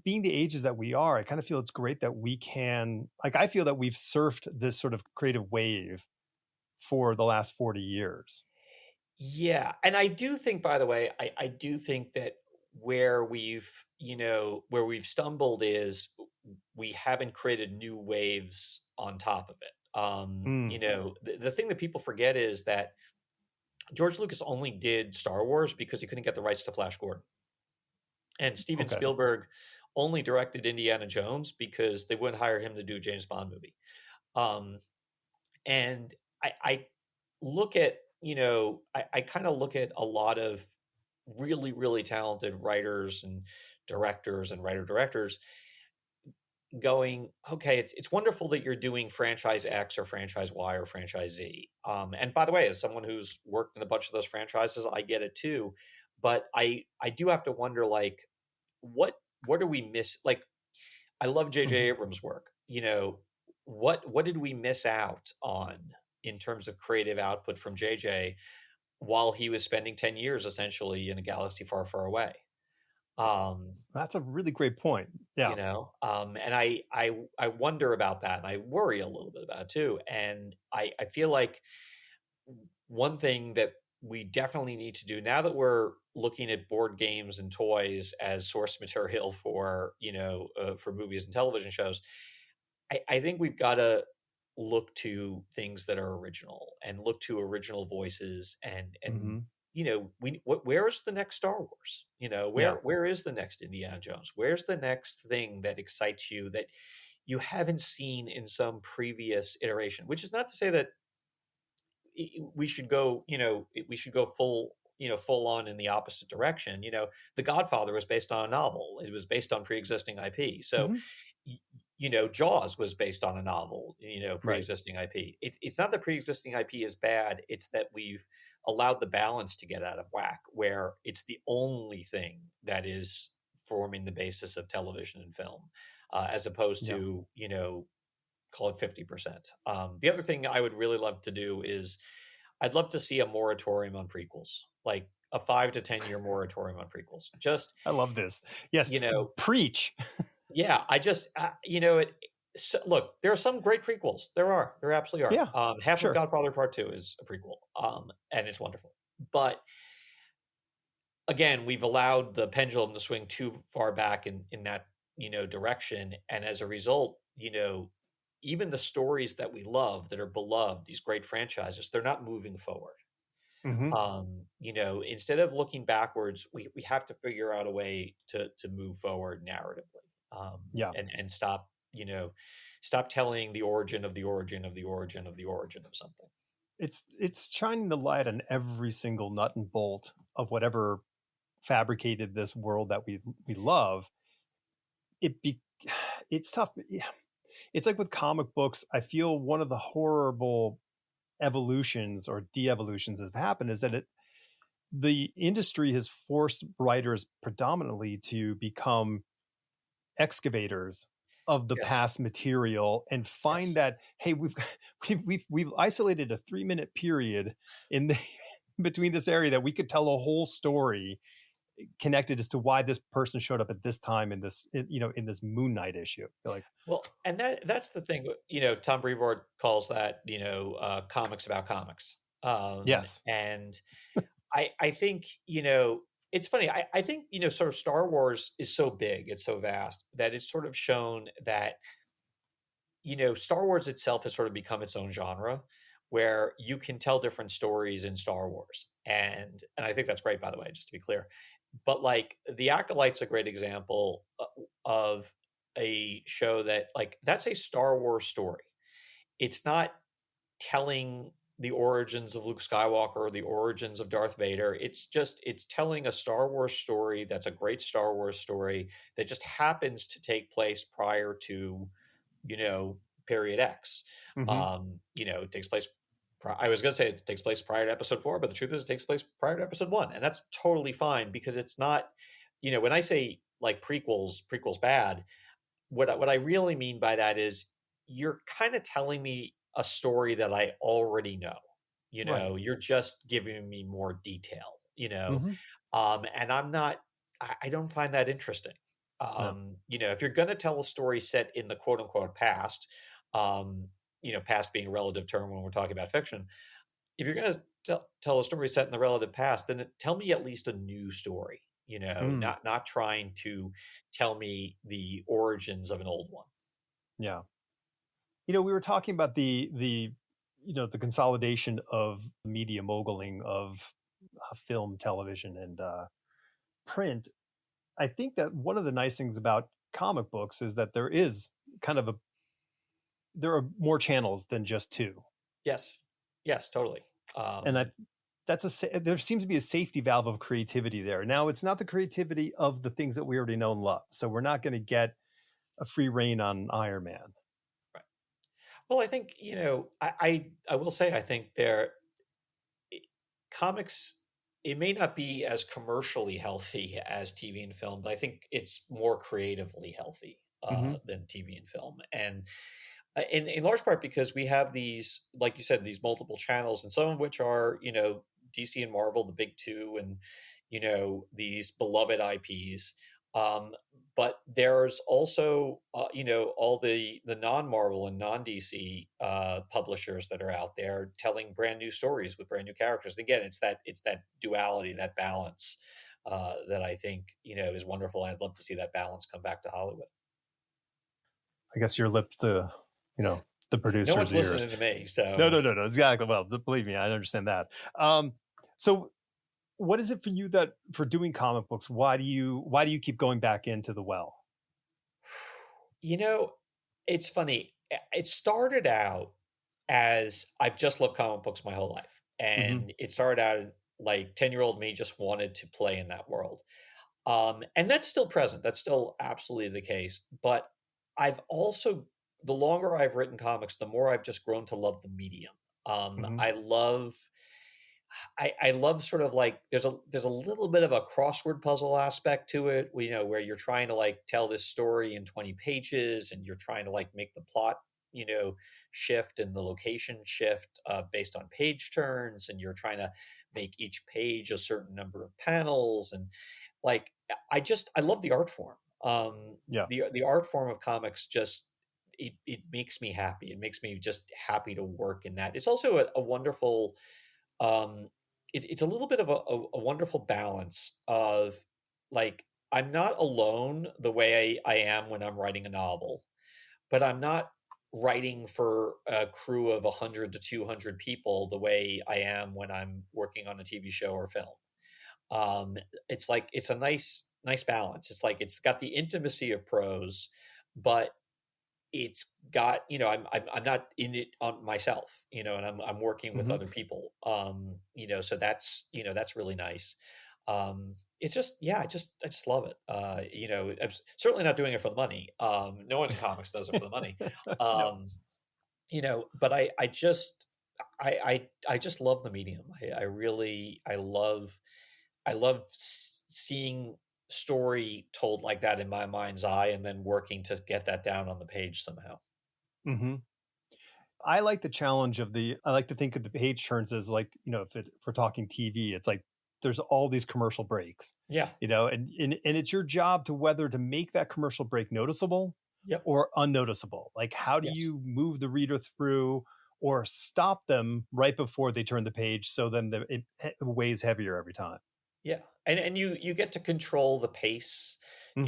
Being the ages that we are, I kind of feel it's great that we can, like, I feel that we've surfed this sort of creative wave for the last 40 years. Yeah, and I do think, by the way, I do think that where we've stumbled is we haven't created new waves on top of it. Mm, The thing that people forget is that George Lucas only did Star Wars because he couldn't get the rights to Flash Gordon, and Steven okay. Spielberg only directed Indiana Jones because they wouldn't hire him to do a James Bond movie. Um, and I look at, I kind of look at a lot of really, really talented writers and directors and writer directors going, okay, it's wonderful that you're doing franchise X or franchise Y or franchise Z. And by the way, as someone who's worked in a bunch of those franchises, I get it too. But I do have to wonder, like, what what do we miss? Like, I love J.J. Mhm. Abrams' work. What did we miss out on in terms of creative output from J.J. while he was spending 10 years essentially in a galaxy far, far away? Um, That's a really great point. Yeah. and I wonder about that, and I worry a little bit about it too. And I feel like one thing that we definitely need to do now that we're looking at board games and toys as source material for for movies and television shows, I think we've got to look to things that are original and look to original voices, and Hmm. where is the next Star Wars? Yeah. Where is the next Indiana Jones? Where's the next thing that excites you that you haven't seen in some previous iteration? Which is not to say that we should go, we should go full on in the opposite direction. The Godfather was based on a novel. It was based on pre-existing IP. So, Hmm. Jaws was based on a novel, Right. pre-existing IP. It's not that pre-existing IP is bad. It's that we've allowed the balance to get out of whack, where it's the only thing that is forming the basis of television and film, as opposed Yeah. to, call it 50%. The other thing I would really love to do is I'd love to see a moratorium on prequels, like a 5 to 10 year moratorium on prequels. Just, I love this. Yes. you know, Preach. yeah, I just, look, there are some great prequels. There absolutely are. Yeah. Half of Sure. Godfather Part 2 is a prequel, and it's wonderful. But again, we've allowed the pendulum to swing too far back in that direction, and as a result, even the stories that we love, that are beloved, these great franchises, they're not moving forward. Hmm. Instead of looking backwards, we have to figure out a way to move forward narratively, Yeah. and stop, stop telling the origin of the origin of the origin of the origin of something. It's shining the light on every single nut and bolt of whatever fabricated this world that we love. It be it's tough. Yeah. It's like with comic books, I feel one of the horrible evolutions or de-evolutions that have happened is that the industry has forced writers predominantly to become excavators of the Yes. past material and find Yes. that, hey, we've isolated a 3-minute period in the between this area that we could tell a whole story connected as to why this person showed up at this time in this, in this Moon Knight issue. You're like, Well, and that's the thing. Tom Brevoort calls that, comics about comics. yes. And I think, it's funny. I think, sort of Star Wars is so big, it's so vast that it's sort of shown that, Star Wars itself has sort of become its own genre where you can tell different stories in Star Wars. And I think that's great, by the way, just to be clear. But like The Acolyte's a great example of a show that, like, that's a Star Wars story. It's not telling the origins of Luke Skywalker or the origins of Darth Vader. It's telling a Star Wars story that's a great Star Wars story that just happens to take place prior to, you know, period X. Hmm. It takes place. I was going to say it takes place prior to episode 4, but the truth is it takes place prior to episode 1, and that's totally fine because it's not. When I say like prequels bad, what I really mean by that is you're kind of telling me a story that I already know. Right. You're just giving me more detail. Hmm. And I'm not. I don't find that interesting. No. If you're going to tell a story set in the quote unquote past, past being a relative term when we're talking about fiction, if you're going to tell a story set in the relative past, then tell me at least a new story. Mm. Not trying to tell me the origins of an old one. Yeah. We were talking about the consolidation of media moguling of film, television, and print. I think that one of the nice things about comic books is that kind of a there are more channels than just two, Yes, yes, totally. and Um, there seems to be a safety valve of creativity there. Now, it's not the creativity of the things that we already know and love, so we're not going to get a free reign on Iron Man. right. Well, I think I will say I think comics. It may not be as commercially healthy as TV and film, but I think it's more creatively healthy Hmm. than TV and film, and in large part because we have these, like you said, these multiple channels, and some of which are DC and Marvel, the big two, and these beloved IPs. Um, but there's also all the non-Marvel and non-DC publishers that are out there telling brand new stories with brand new characters. And again, it's that duality, that balance that I think is wonderful. And I'd love to see that balance come back to Hollywood. I guess your lips to the No one's producer's ears. listening to me, No, so no, no, no. Exactly. Well, believe me, I understand that. So what is it for you that for doing comic books? Why do you keep going back into the well? You know, it's funny. It started out as I've just loved comic books my whole life. Hmm. And it started out like 10-year-old me just wanted to play in that world. And that's still present. That's still absolutely the case. But I've also, the longer I've written comics, the more I've just grown to love the medium. Hmm. I love sort of like there's a little bit of a crossword puzzle aspect to it, where you're trying to like tell this story in 20 pages and you're trying to like make the plot, shift and the location shift based on page turns, and you're trying to make each page a certain number of panels, and like I love the art form. Yeah. The art form of comics just it makes me happy. It makes me just happy to work in that. It's also a wonderful um it's a little bit of a wonderful balance of like I'm not alone the way I am when I'm writing a novel, but I'm not writing for a crew of 100 to 200 people the way I am when I'm working on a TV show or film. Um, it's like it's a nice balance. It's like it's got the intimacy of prose, but it's got, I'm not in it on myself, and I'm working with Hmm. other people. So that's really nice. It's just, yeah, I just love it. I'm certainly not doing it for the money. No one in comics does it for the money. No. Um, but I just love the medium. I really, I love seeing story told like that in my mind's eye, and then working to get that down on the page somehow. Hmm. I like the challenge of I like to think of the page turns as like, if we're talking TV, it's like there's all these commercial breaks, Yeah. and it's your job to whether to make that commercial break noticeable Yep. or unnoticeable. Like, how do Yes. you move the reader through or stop them right before they turn the page so then it weighs heavier every time? Yeah. And you get to control the pace, Hmm.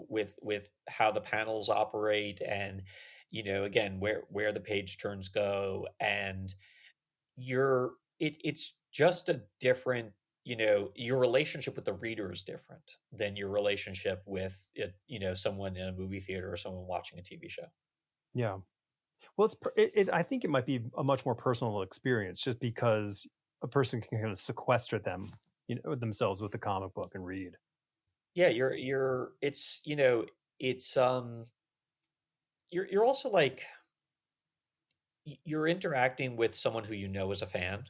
with how the panels operate, and again, where the page turns go, and it's just a different, your relationship with the reader is different than your relationship with someone in a movie theater or someone watching a TV show. Yeah. Well, I think it might be a much more personal experience just because a person can kind of sequester themselves with a comic book and read. Yeah, it's you're also like you're interacting with someone who is a fan.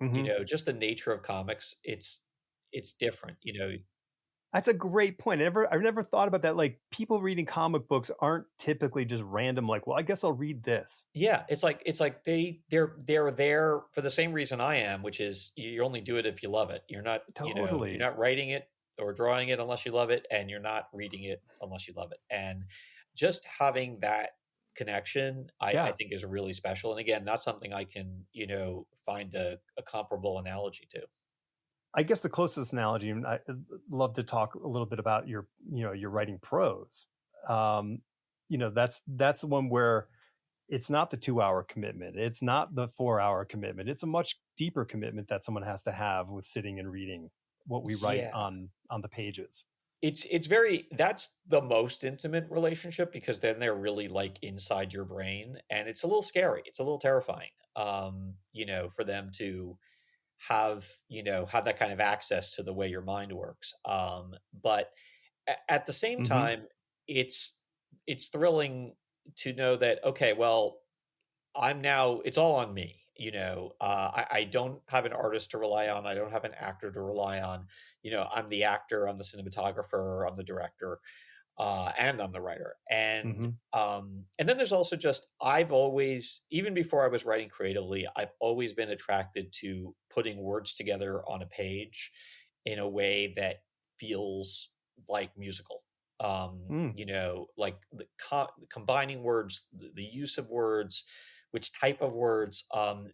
Hmm. Just the nature of comics, it's different. That's a great point. I've never thought about that. Like, people reading comic books aren't typically just random. Like, well, I guess I'll read this. Yeah, it's like they're there for the same reason I am, which is you only do it if you love it. You're Totally. not writing it or drawing it unless you love it, and you're not reading it unless you love it. And just having that connection, I Yeah. think, is really special. And again, not something I can, find a comparable analogy to. I guess the closest analogy, and I'd love to talk a little bit about your writing prose. Um, that's the one where it's not the 2 hour commitment. It's not the 4 hour commitment. It's a much deeper commitment that someone has to have with sitting and reading what we write Yeah. on the pages. It's very that's the most intimate relationship, because then they're really like inside your brain, and it's a little scary. It's a little terrifying. For them to have that kind of access to the way your mind works. But at the same Hmm. time, it's it's thrilling to know that, okay, well, it's all on me. I don't have an artist to rely on. I don't have an actor to rely on. I'm the actor, I'm the cinematographer, I'm the director, and I'm the writer. Hmm. And then there's also just, I've always, even before I was writing creatively, I've always been attracted to putting words together on a page in a way that feels like musical. Mm. Like combining words, the use of words, which type of words.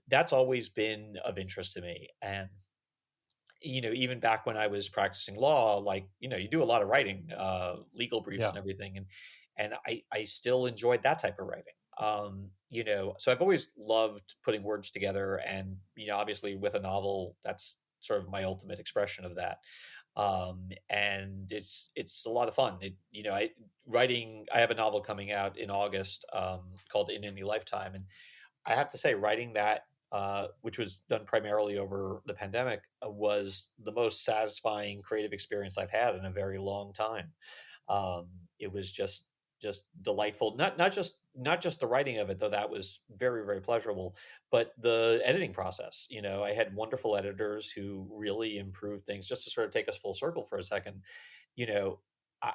That's always been of interest to me. And even back when I was practicing law, like, you do a lot of writing, legal briefs Yeah. and everything. And I still enjoyed that type of writing. So I've always loved putting words together, and, obviously with a novel, that's sort of my ultimate expression of that. And it's a lot of fun. I have a novel coming out in August, called In Any Lifetime. And I have to say, writing that, which was done primarily over the pandemic, was the most satisfying creative experience I've had in a very long time. Um, it was just delightful. Not just the writing of it, though that was very, very pleasurable, but the editing process. I had wonderful editors who really improved things. Just to sort of take us full circle for a second, you know, I,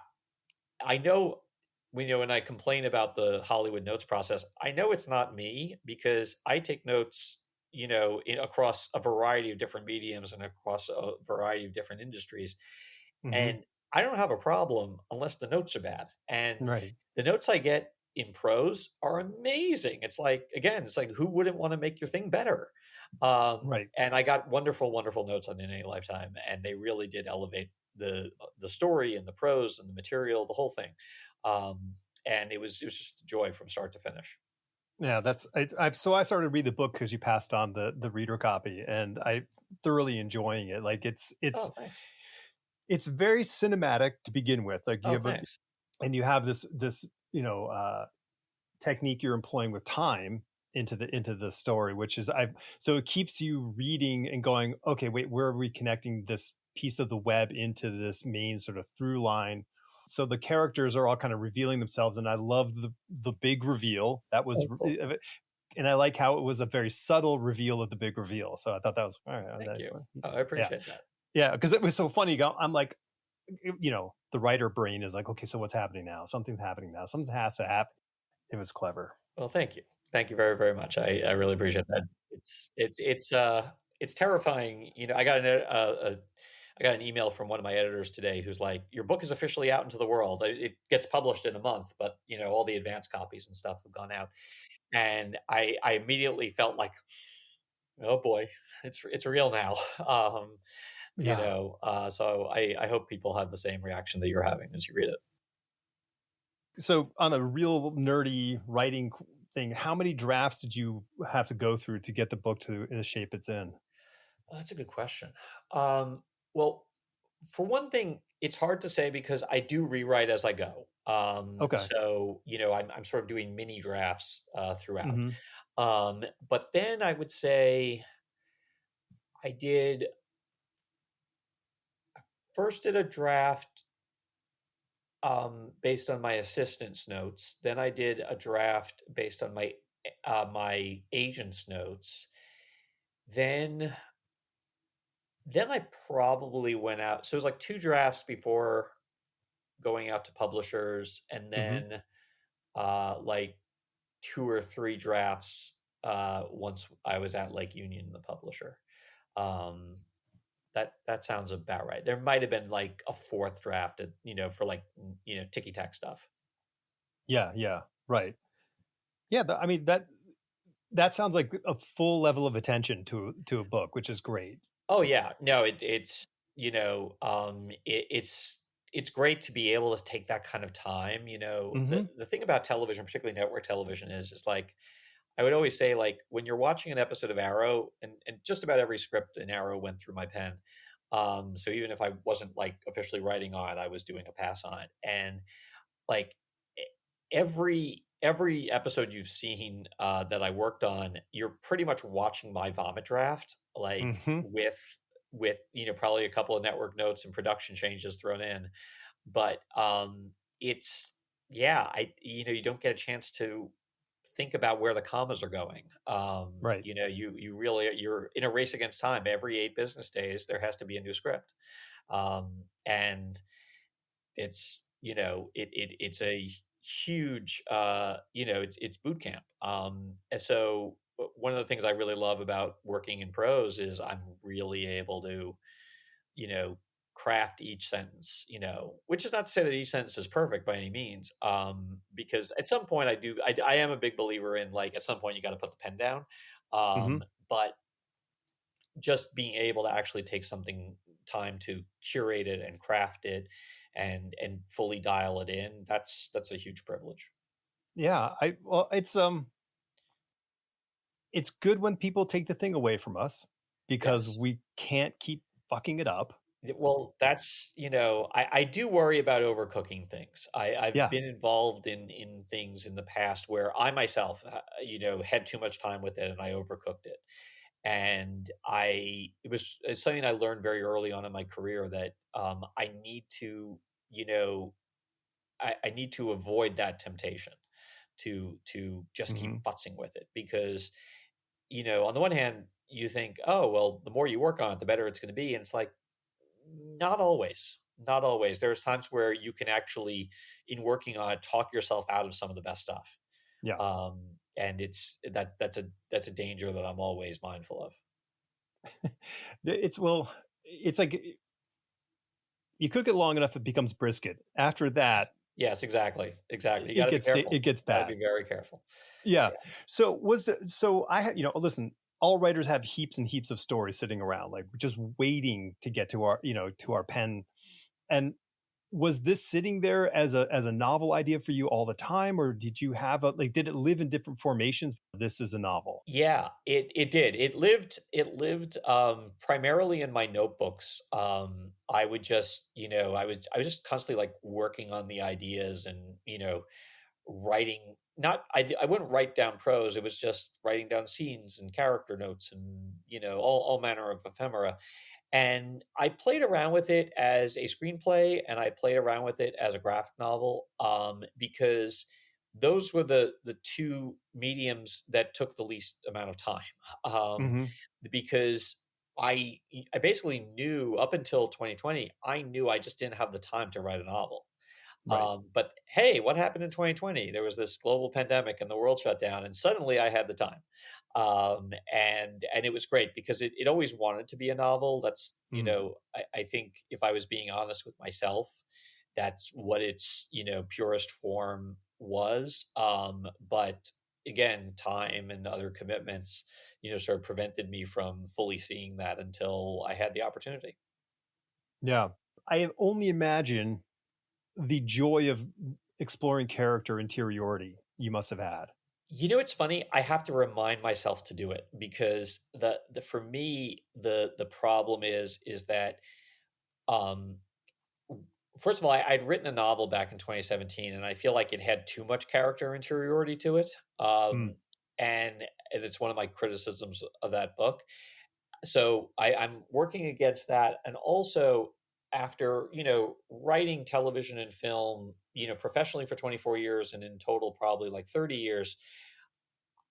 I know when I complain about the Hollywood notes process, I know it's not me, because I take notes, across a variety of different mediums and across a variety of different industries. Hmm. And I don't have a problem unless the notes are bad. And Right. the notes I get in prose are amazing. It's like, again, it's like, who wouldn't want to make your thing better? Right. And I got wonderful, wonderful notes on In Any Lifetime, and they really did elevate the story and the prose and the material, the whole thing. Um, and it was just a joy from start to finish. Yeah, so I started to read the book because you passed on the reader copy, and I thoroughly enjoying it. Like Oh, thanks. it's very cinematic to begin with. Like Oh, thanks. you have this technique you're employing with time into the story, which is so it keeps you reading and going, okay, wait, where are we connecting this piece of the web into this main sort of through line? So the characters are all kind of revealing themselves, and I love the big reveal. That was, Oh, cool. and I like how it was a very subtle reveal of the big reveal. So I thought that was all right. Thank you. Oh, I Yeah, appreciate that. yeah, because it was so funny. I'm like, the writer brain is like, okay, so what's happening now? Something's happening now. Something has to happen. It was clever. Well, thank you. Thank you very, very much. I really appreciate that. It's terrifying. I got an email from one of my editors today who's like, "Your book is officially out into the world. It gets published in a month, but all the advance copies and stuff have gone out." And I immediately felt like, "Oh boy, it's real now." Yeah. So I hope people have the same reaction that you're having as you read it. So on a real nerdy writing thing, how many drafts did you have to go through to get the book to the shape it's in? Well, that's a good question. Well, for one thing, it's hard to say because I do rewrite as I go. Okay. So I'm sort of doing mini drafts throughout. Mm-hmm. But then I would say I did first did a draft based on my assistant's notes. Then I did a draft based on my agent's notes. Then then I probably went out. So it was like two drafts before going out to publishers, and Mm-hmm. then like two or three drafts once I was at Lake Union, the publisher. Um, that sounds about right. There might have been like a fourth draft, for like ticky tack stuff. Yeah. Yeah. Right. Yeah. I mean that sounds like a full level of attention to a book, which is great. Oh yeah, no, it's great to be able to take that kind of time. Mm-hmm. The thing about television, particularly network television, is like I would always say, like when you're watching an episode of Arrow, and just about every script in Arrow went through my pen. So even if I wasn't like officially writing on it, I was doing a pass on it, and like every episode you've seen that I worked on, you're pretty much watching my vomit draft, like Mm-hmm. with probably a couple of network notes and production changes thrown in. But it's yeah, you don't get a chance to think about where the commas are going. Right. You're in a race against time. Every 8 business days, there has to be a new script, and it's a huge it's boot camp. And so one of the things I really love about working in prose is I'm really able to you know craft each sentence, which is not to say that each sentence is perfect by any means, because at some point I am a big believer in, like, at some point you got to put the pen down, Mm-hmm. but just being able to actually take something time to curate it and craft it and fully dial it in, that's a huge privilege. Yeah. It's good when people take the thing away from us because Yes. we can't keep fucking it up. Well, that's I do worry about overcooking things. I've Yeah. been involved in things in the past where I myself had too much time with it and I overcooked it. And it's something I learned very early on in my career that I need to you know I need to avoid that temptation to just keep Mm-hmm. futzing with it, because on the one hand you think, oh well, the more you work on it the better it's going to be, and it's like, not always. Not always. There's times where you can actually, in working on it, talk yourself out of some of the best stuff. Yeah. And that's a danger that I'm always mindful of. It's like you cook it long enough, it becomes brisket. After that, Yes, exactly. Exactly. You got it to be gets careful. it gets Got to be bad. very careful. Yeah. Yeah. So I had, listen, all writers have heaps and heaps of stories sitting around, like just waiting to get to our pen. And was this sitting there as a novel idea for you all the time, or did you have did it live in different formations? This is a novel. Yeah, it did. It lived primarily in my notebooks. I would just, I was just constantly like working on the ideas and, writing. Not I wouldn't write down prose. It was just writing down scenes and character notes and, all manner of ephemera. And I played around with it as a screenplay, and I played around with it as a graphic novel, because those were the two mediums that took the least amount of time. Um, Hmm. because I basically knew up until 2020, I knew I just didn't have the time to write a novel. Right. But hey, what happened in 2020? There was this global pandemic and the world shut down, and suddenly I had the time. And it was great because it always wanted to be a novel. That's, Mm. I think if I was being honest with myself, that's what its, purest form was. But again, time and other commitments, sort of prevented me from fully seeing that until I had the opportunity. Yeah. I only imagine the joy of exploring character interiority you must have had. It's funny. I have to remind myself to do it because the for me the problem is that, um first of all, I'd written a novel back in 2017, and I feel like it had too much character interiority to it. Mm. And it's one of my criticisms of that book. So I'm working against that, and also after writing television and film, professionally for 24 years, and in total probably like 30 years,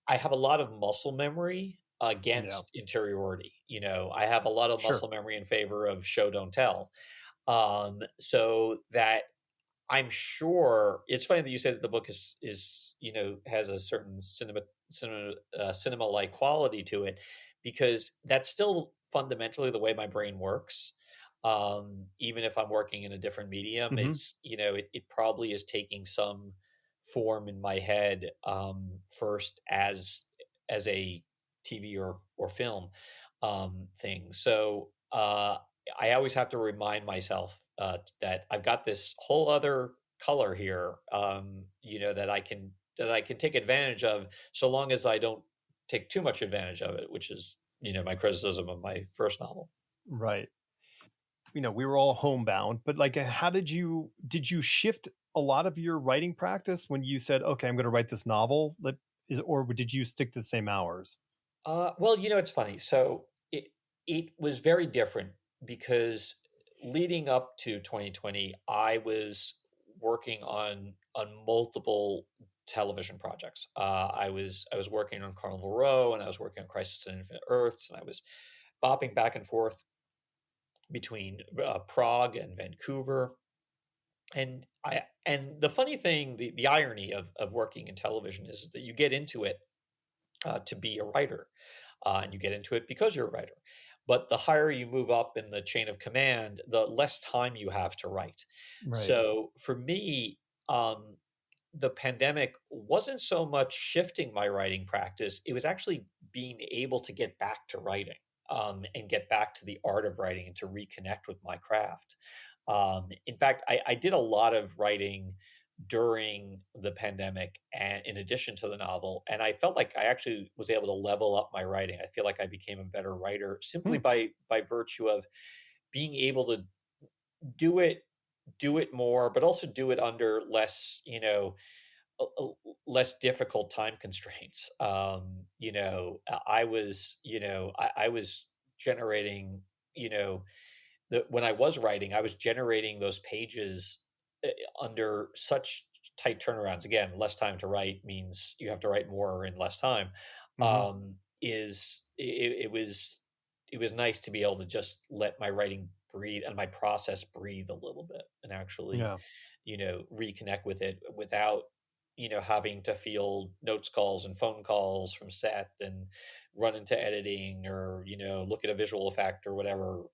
I have a lot of muscle memory Yeah. against interiority. I have a lot of Sure. muscle memory in favor of show don't tell. So that I'm sure it's funny that you said that the book is has a certain cinema like quality to it, because that's still fundamentally the way my brain works. Even if I'm working in a different medium, Hmm. it's it probably is taking some form in my head, first as a TV or film thing. So I always have to remind myself that I've got this whole other color here, that I can take advantage of, so long as I don't take too much advantage of it, which is my criticism of my first novel. Right. We were all homebound, but how did you shift a lot of your writing practice when you said, okay, I'm going to write this novel? Or did you stick to the same hours? Well, it's funny. So it was very different because leading up to 2020, I was working on multiple television projects. I was working on Carnival Row, and I was working on Crisis on Infinite Earths, and I was bopping back and forth between Prague and Vancouver. And the funny thing, the irony of working in television is that you get into it to be a writer, and you get into it because you're a writer. But the higher you move up in the chain of command, the less time you have to write. Right. So for me, the pandemic wasn't so much shifting my writing practice, it was actually being able to get back to writing, and get back to the art of writing and to reconnect with my craft. In fact, I did a lot of writing during the pandemic, and in addition to the novel, and I felt like I actually was able to level up my writing. I feel like I became a better writer simply Hmm. by virtue of being able to do it do it more, but also do it under less, less difficult time constraints. I was generating, you know, when I was writing, I was generating those pages uh, under such tight turnarounds. Again, less time to write means you have to write more in less time. Hmm. It was nice to be able to just let my writing breathe and my process breathe a little bit, and actually, Yeah. reconnect with it without having to field notes calls and phone calls from set, and run into editing, or look at a visual effect, or whatever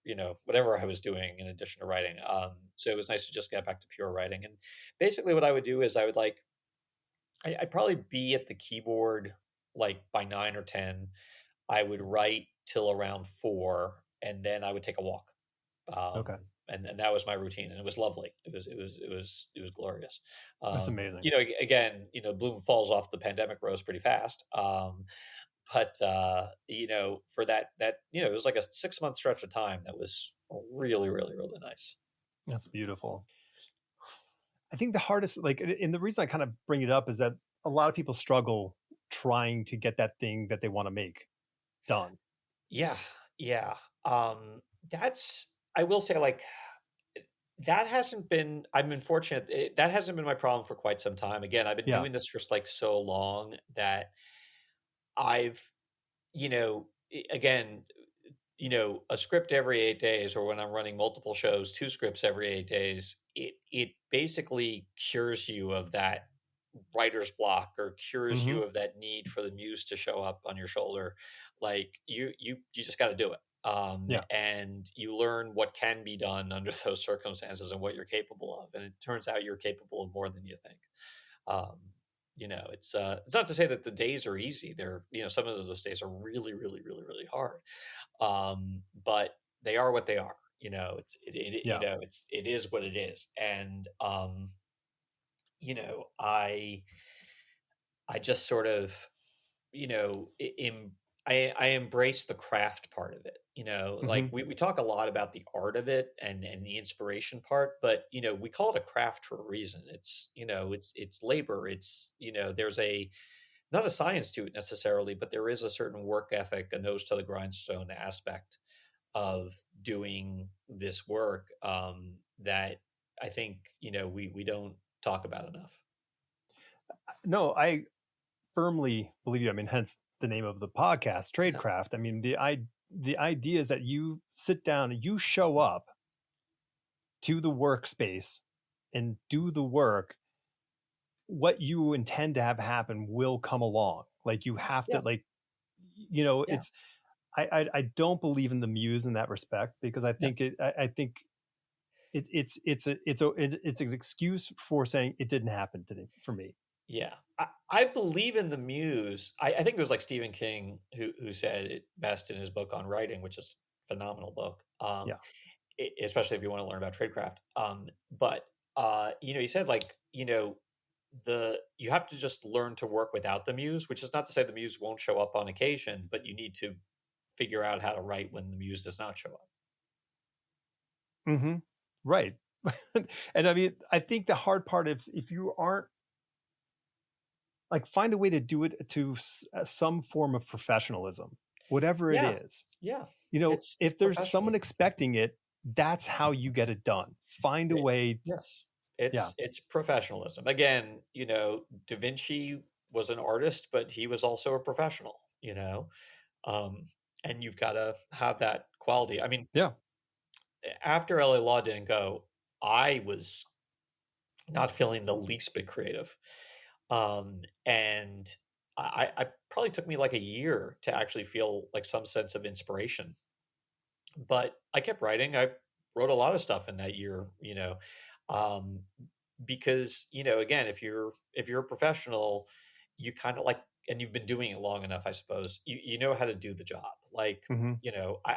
I was doing in addition to writing. So it was nice to just get back to pure writing. And basically what I would do is I'd probably be at the keyboard like by 9 or 10. I would write till around 4, and then I would take a walk. um, Okay. and that was my routine, and it was lovely. It was glorious. That's amazing. You know, again, bloom falls off the pandemic rose pretty fast. But you know, for that it was like a 6 month stretch of time that was really, really, really nice. That's beautiful. I think the hardest, like, and the reason I kind of bring it up is that a lot of people struggle trying to get that thing that they want to make done. Yeah, yeah. That's I will say, like, that hasn't been. I'm unfortunate. That hasn't been my problem for quite some time. Again, I've been Yeah. doing this for like so long that I've, again, a script every 8 days, or when I'm running multiple shows, two scripts every 8 days, it basically cures you of that writer's block, or cures Mm-hmm. you of that need for the muse to show up on your shoulder. Like, you just got to do it. Yeah. And you learn what can be done under those circumstances and what you're capable of. And it turns out you're capable of more than you think. Um, it's not to say that the days are easy. They're, some of those days are really, really, really, really hard. But they are what they are. Yeah. It is what it is. And I just sort of, you know, I embrace the craft part of it. Mm-hmm. Like, we talk a lot about the art of it and the inspiration part, but we call it a craft for a reason. It's labor. There's not a science to it necessarily, but there is a certain work ethic, a nose to the grindstone aspect of doing this work, that I think we don't talk about enough. No, I firmly believe you. I mean, hence the name of the podcast, Yeah. Tradecraft. I mean, the idea is that you sit down and you show up to the workspace and do the work. What you intend to have happen will come along. Like, you have to, Yeah. like, Yeah. it's, I don't believe in the muse in that respect, because I No. think I think it's an excuse for saying it didn't happen today for me. Yeah. I believe in the muse. I think it was like Stephen King who said it best in his book on writing, which is a phenomenal book. Yeah. Especially if you want to learn about tradecraft. But he said, like, you have to just learn to work without the muse, which is not to say the muse won't show up on occasion, but you need to figure out how to write when the muse does not show up. Mm-hmm. Right. And I mean, I think the hard part, if you aren't, like, find a way to do it to some form of professionalism, whatever it Yeah. is. Yeah. It's If there's someone professional. expecting it, that's how you get it done. Find a way. Yes. Yeah. It's professionalism. Again, Da Vinci was an artist, but he was also a professional, um, and you've got to have that quality. I mean, Yeah. after LA Law didn't go, I was not feeling the least bit creative. And I probably took me like a year to actually feel like some sense of inspiration, but I kept writing. I wrote a lot of stuff in that year, um, because again, if you're a professional, you kind of like, and you've been doing it long enough, I suppose you know how to do the job. Like, Mm-hmm.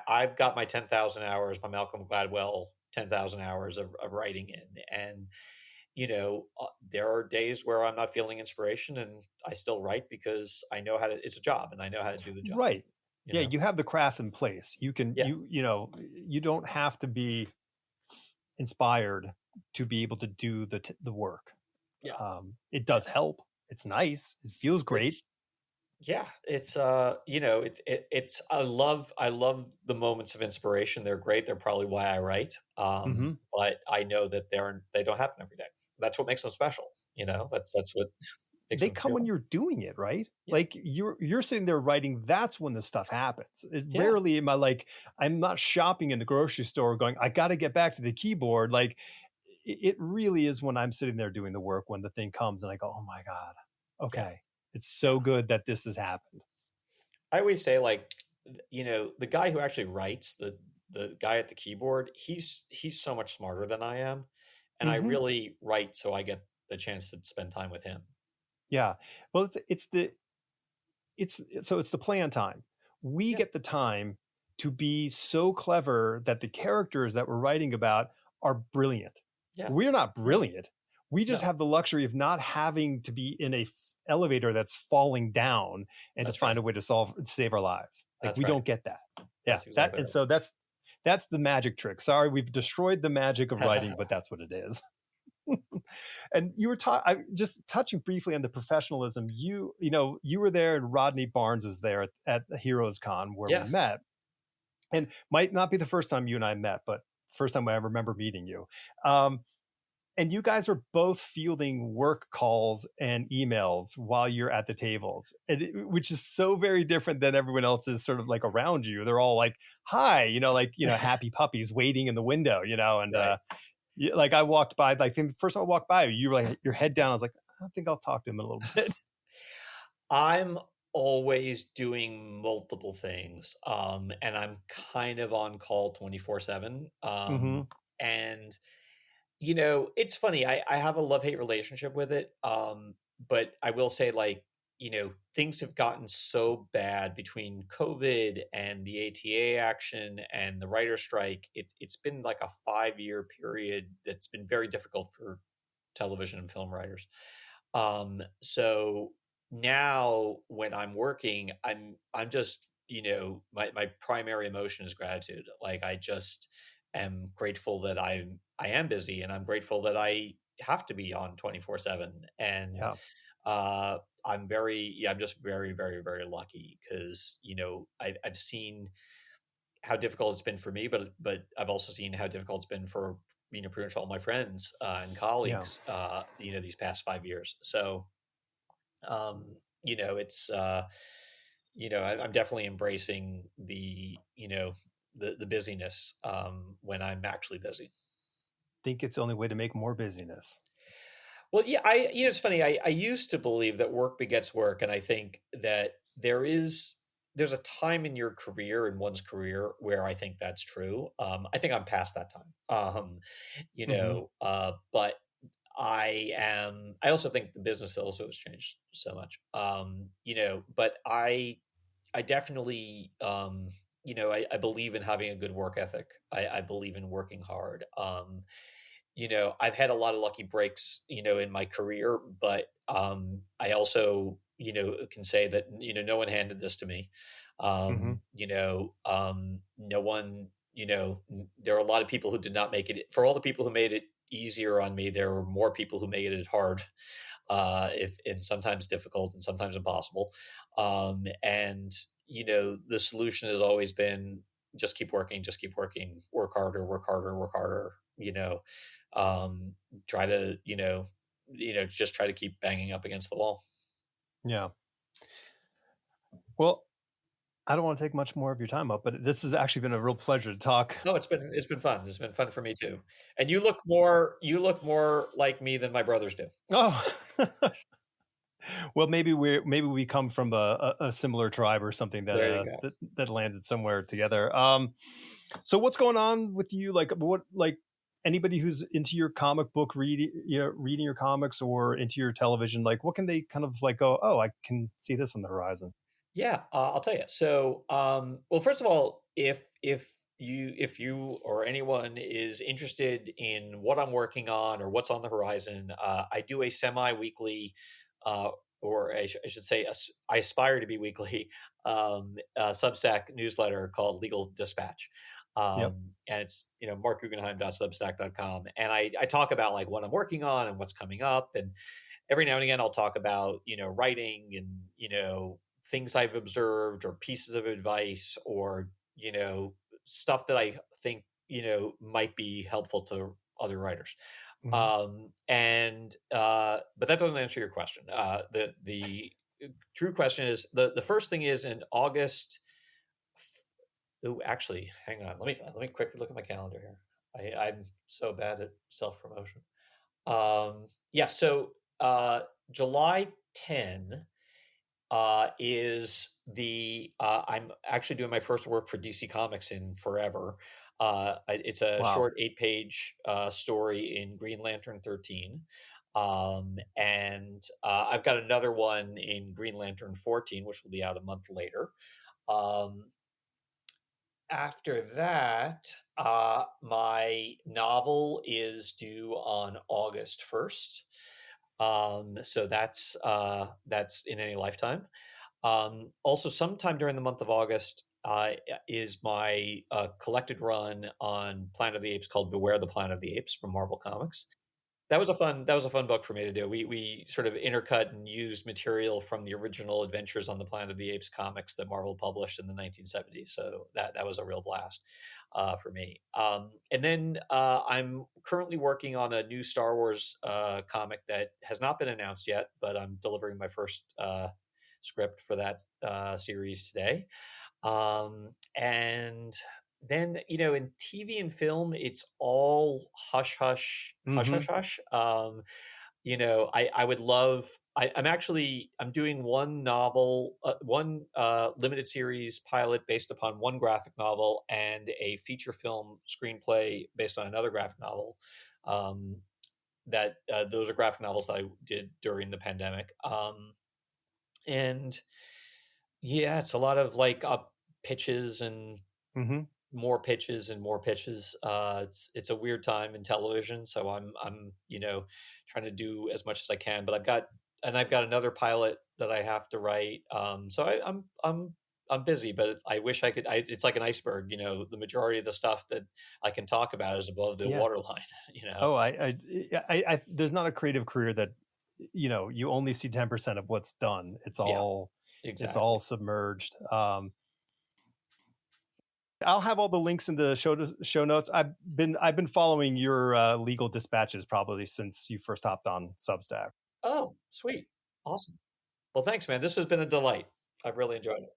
I've got my 10,000 hours, my Malcolm Gladwell 10,000 hours of writing in, and there are days where I'm not feeling inspiration, and I still write because I know how to. It's a job, and I know how to do the job. Right. You Yeah. know. You have the craft in place. You can, Yeah. you don't have to be inspired to be able to do the work. Yeah. It does help. It's nice. It feels great. It's I love the moments of inspiration. They're great. They're probably why I write. Mm-hmm. But I know that they don't happen every day. That's what makes them special. That's what makes They them come when appealing. you're doing it, right? Yeah. Like, you're sitting there writing. That's when the stuff happens. Yeah. Rarely am I like, I'm not shopping in the grocery store going, I got to get back to the keyboard. Like, it really is when I'm sitting there doing the work, when the thing comes and I go, oh my God, Yeah. okay, it's so good that this has happened. I always say, like, the guy who actually writes, the guy at the keyboard, he's so much smarter than I am, and I Mm-hmm. really write so I get the chance to spend time with him. Yeah. Well, it's the play on time. We Yeah. get the time to be so clever that the characters that we're writing about are brilliant. Yeah. We're not Yeah. brilliant. We just No, have the luxury of not having to be in a elevator that's falling down and to that's find right. a way to save our lives. Like That's we right. don't get that. Yeah. That's exactly And so that's the magic trick. Sorry, we've destroyed the magic of right. writing, but that's what it is. And you were just touching briefly on the professionalism. You were there, and Rodney Barnes was there at the Heroes Con where we Yeah. met, and might not be the first time you and I met, but first time I remember meeting you. And you guys were both fielding work calls and emails while you're at the tables, which is so very different than everyone else is sort of like around you. They're all like, "Hi," happy puppies waiting in the window, and Right. like I walked by, like I think the first time I walked by, you were like your head down. I was like, I think I'll talk to him a little bit. I'm always doing multiple things. And I'm kind of on call 24/7. Mm-hmm. And it's funny. I have a love-hate relationship with it. But I will say, like, things have gotten so bad between COVID and the ATA action and the writer strike. It's been like a 5-year period that's been very difficult for television and film writers. So now when I'm working, I'm just, my primary emotion is gratitude. Like I just am grateful that I am busy, and I'm grateful that I have to be on 24/7. And Yeah. uh I'm just very, very, very lucky because, I've seen how difficult it's been for me, but I've also seen how difficult it's been for, pretty much all my friends and Yeah. colleagues, these past 5 years. So, um, it's, I'm definitely embracing the busyness, when I'm actually busy. Think it's the only way to make more busyness. Well, yeah, it's funny. I used to believe that work begets work, and I think that there's a time in your career, in one's career, where I think that's true. I think I'm past that time. Mm-hmm. But I also think the business also has changed so much. But I definitely, I believe in having a good work ethic. I believe in working hard. I've had a lot of lucky breaks, in my career, but I also, can say that, no one handed this to me. Mm-hmm. No one, there are a lot of people who did not make it. For all the people who made it easier on me, there were more people who made it hard, if and sometimes difficult and sometimes impossible. And the solution has always been just keep working, work harder, work harder, work harder. Um, Try to just try to keep banging up against the wall. Yeah. Well, I don't want to take much more of your time up, but this has actually been a real pleasure to talk. No, it's been fun. It's been fun for me too. And you look more like me than my brothers do. Oh, well, maybe we come from a similar tribe or something There you go. that landed somewhere together. So what's going on with you? Like anybody who's into your comic book reading, reading your comics or into your television, like what can they kind of like go? Oh, I can see this on the horizon. Yeah, I'll tell you. So, well, first of all, if you or anyone is interested in what I'm working on or what's on the horizon, I do a semi-weekly, uh, or I should say, I aspire to be weekly, Substack newsletter called Legal Dispatch. Yep. And it's, markguggenheim.substack.com. And I talk about like what I'm working on and what's coming up. And every now and again I'll talk about, writing and, things I've observed or pieces of advice or, stuff that I think, might be helpful to other writers. Hmm. But that doesn't answer your question. The true question is the first thing is in August. Oh, actually, hang on. Let me quickly look at my calendar here. I'm so bad at self promotion. Yeah, so July 10 is the I'm actually doing my first work for DC Comics in forever. It's a Wow. short 8-page story in Green Lantern 13. And I've got another one in Green Lantern 14, which will be out a month later. Um, after that, my novel is due on August 1st. So that's in any lifetime. Also, sometime during the month of August is my collected run on Planet of the Apes called Beware the Planet of the Apes from Marvel Comics. That was a fun book for me to do. We sort of intercut and used material from the original Adventures on the Planet of the Apes comics that Marvel published in the 1970s. So that was a real blast for me. And then I'm currently working on a new Star Wars comic that has not been announced yet, but I'm delivering my first script for that series today. And then, in TV and film, it's all hush hush, hush Mm-hmm. hush hush. I would love. I'm doing one novel, one limited series pilot based upon one graphic novel, and a feature film screenplay based on another graphic novel. Um, that Those are graphic novels that I did during the pandemic. And yeah, it's a lot of like pitches and Mm-hmm. more pitches and more pitches. It's a weird time in television, so I'm trying to do as much as I can. But I've got another pilot that I have to write. So I'm busy, but I wish I could. It's like an iceberg. The majority of the stuff that I can talk about is above the Yeah. waterline. Oh, there's not a creative career that, you only see 10% of what's done. It's Yeah, all exactly. submerged. I'll have all the links in the show notes. I've been following your legal dispatches probably since you first hopped on Substack. Oh, sweet, awesome. Well, thanks, man. This has been a delight. I've really enjoyed it.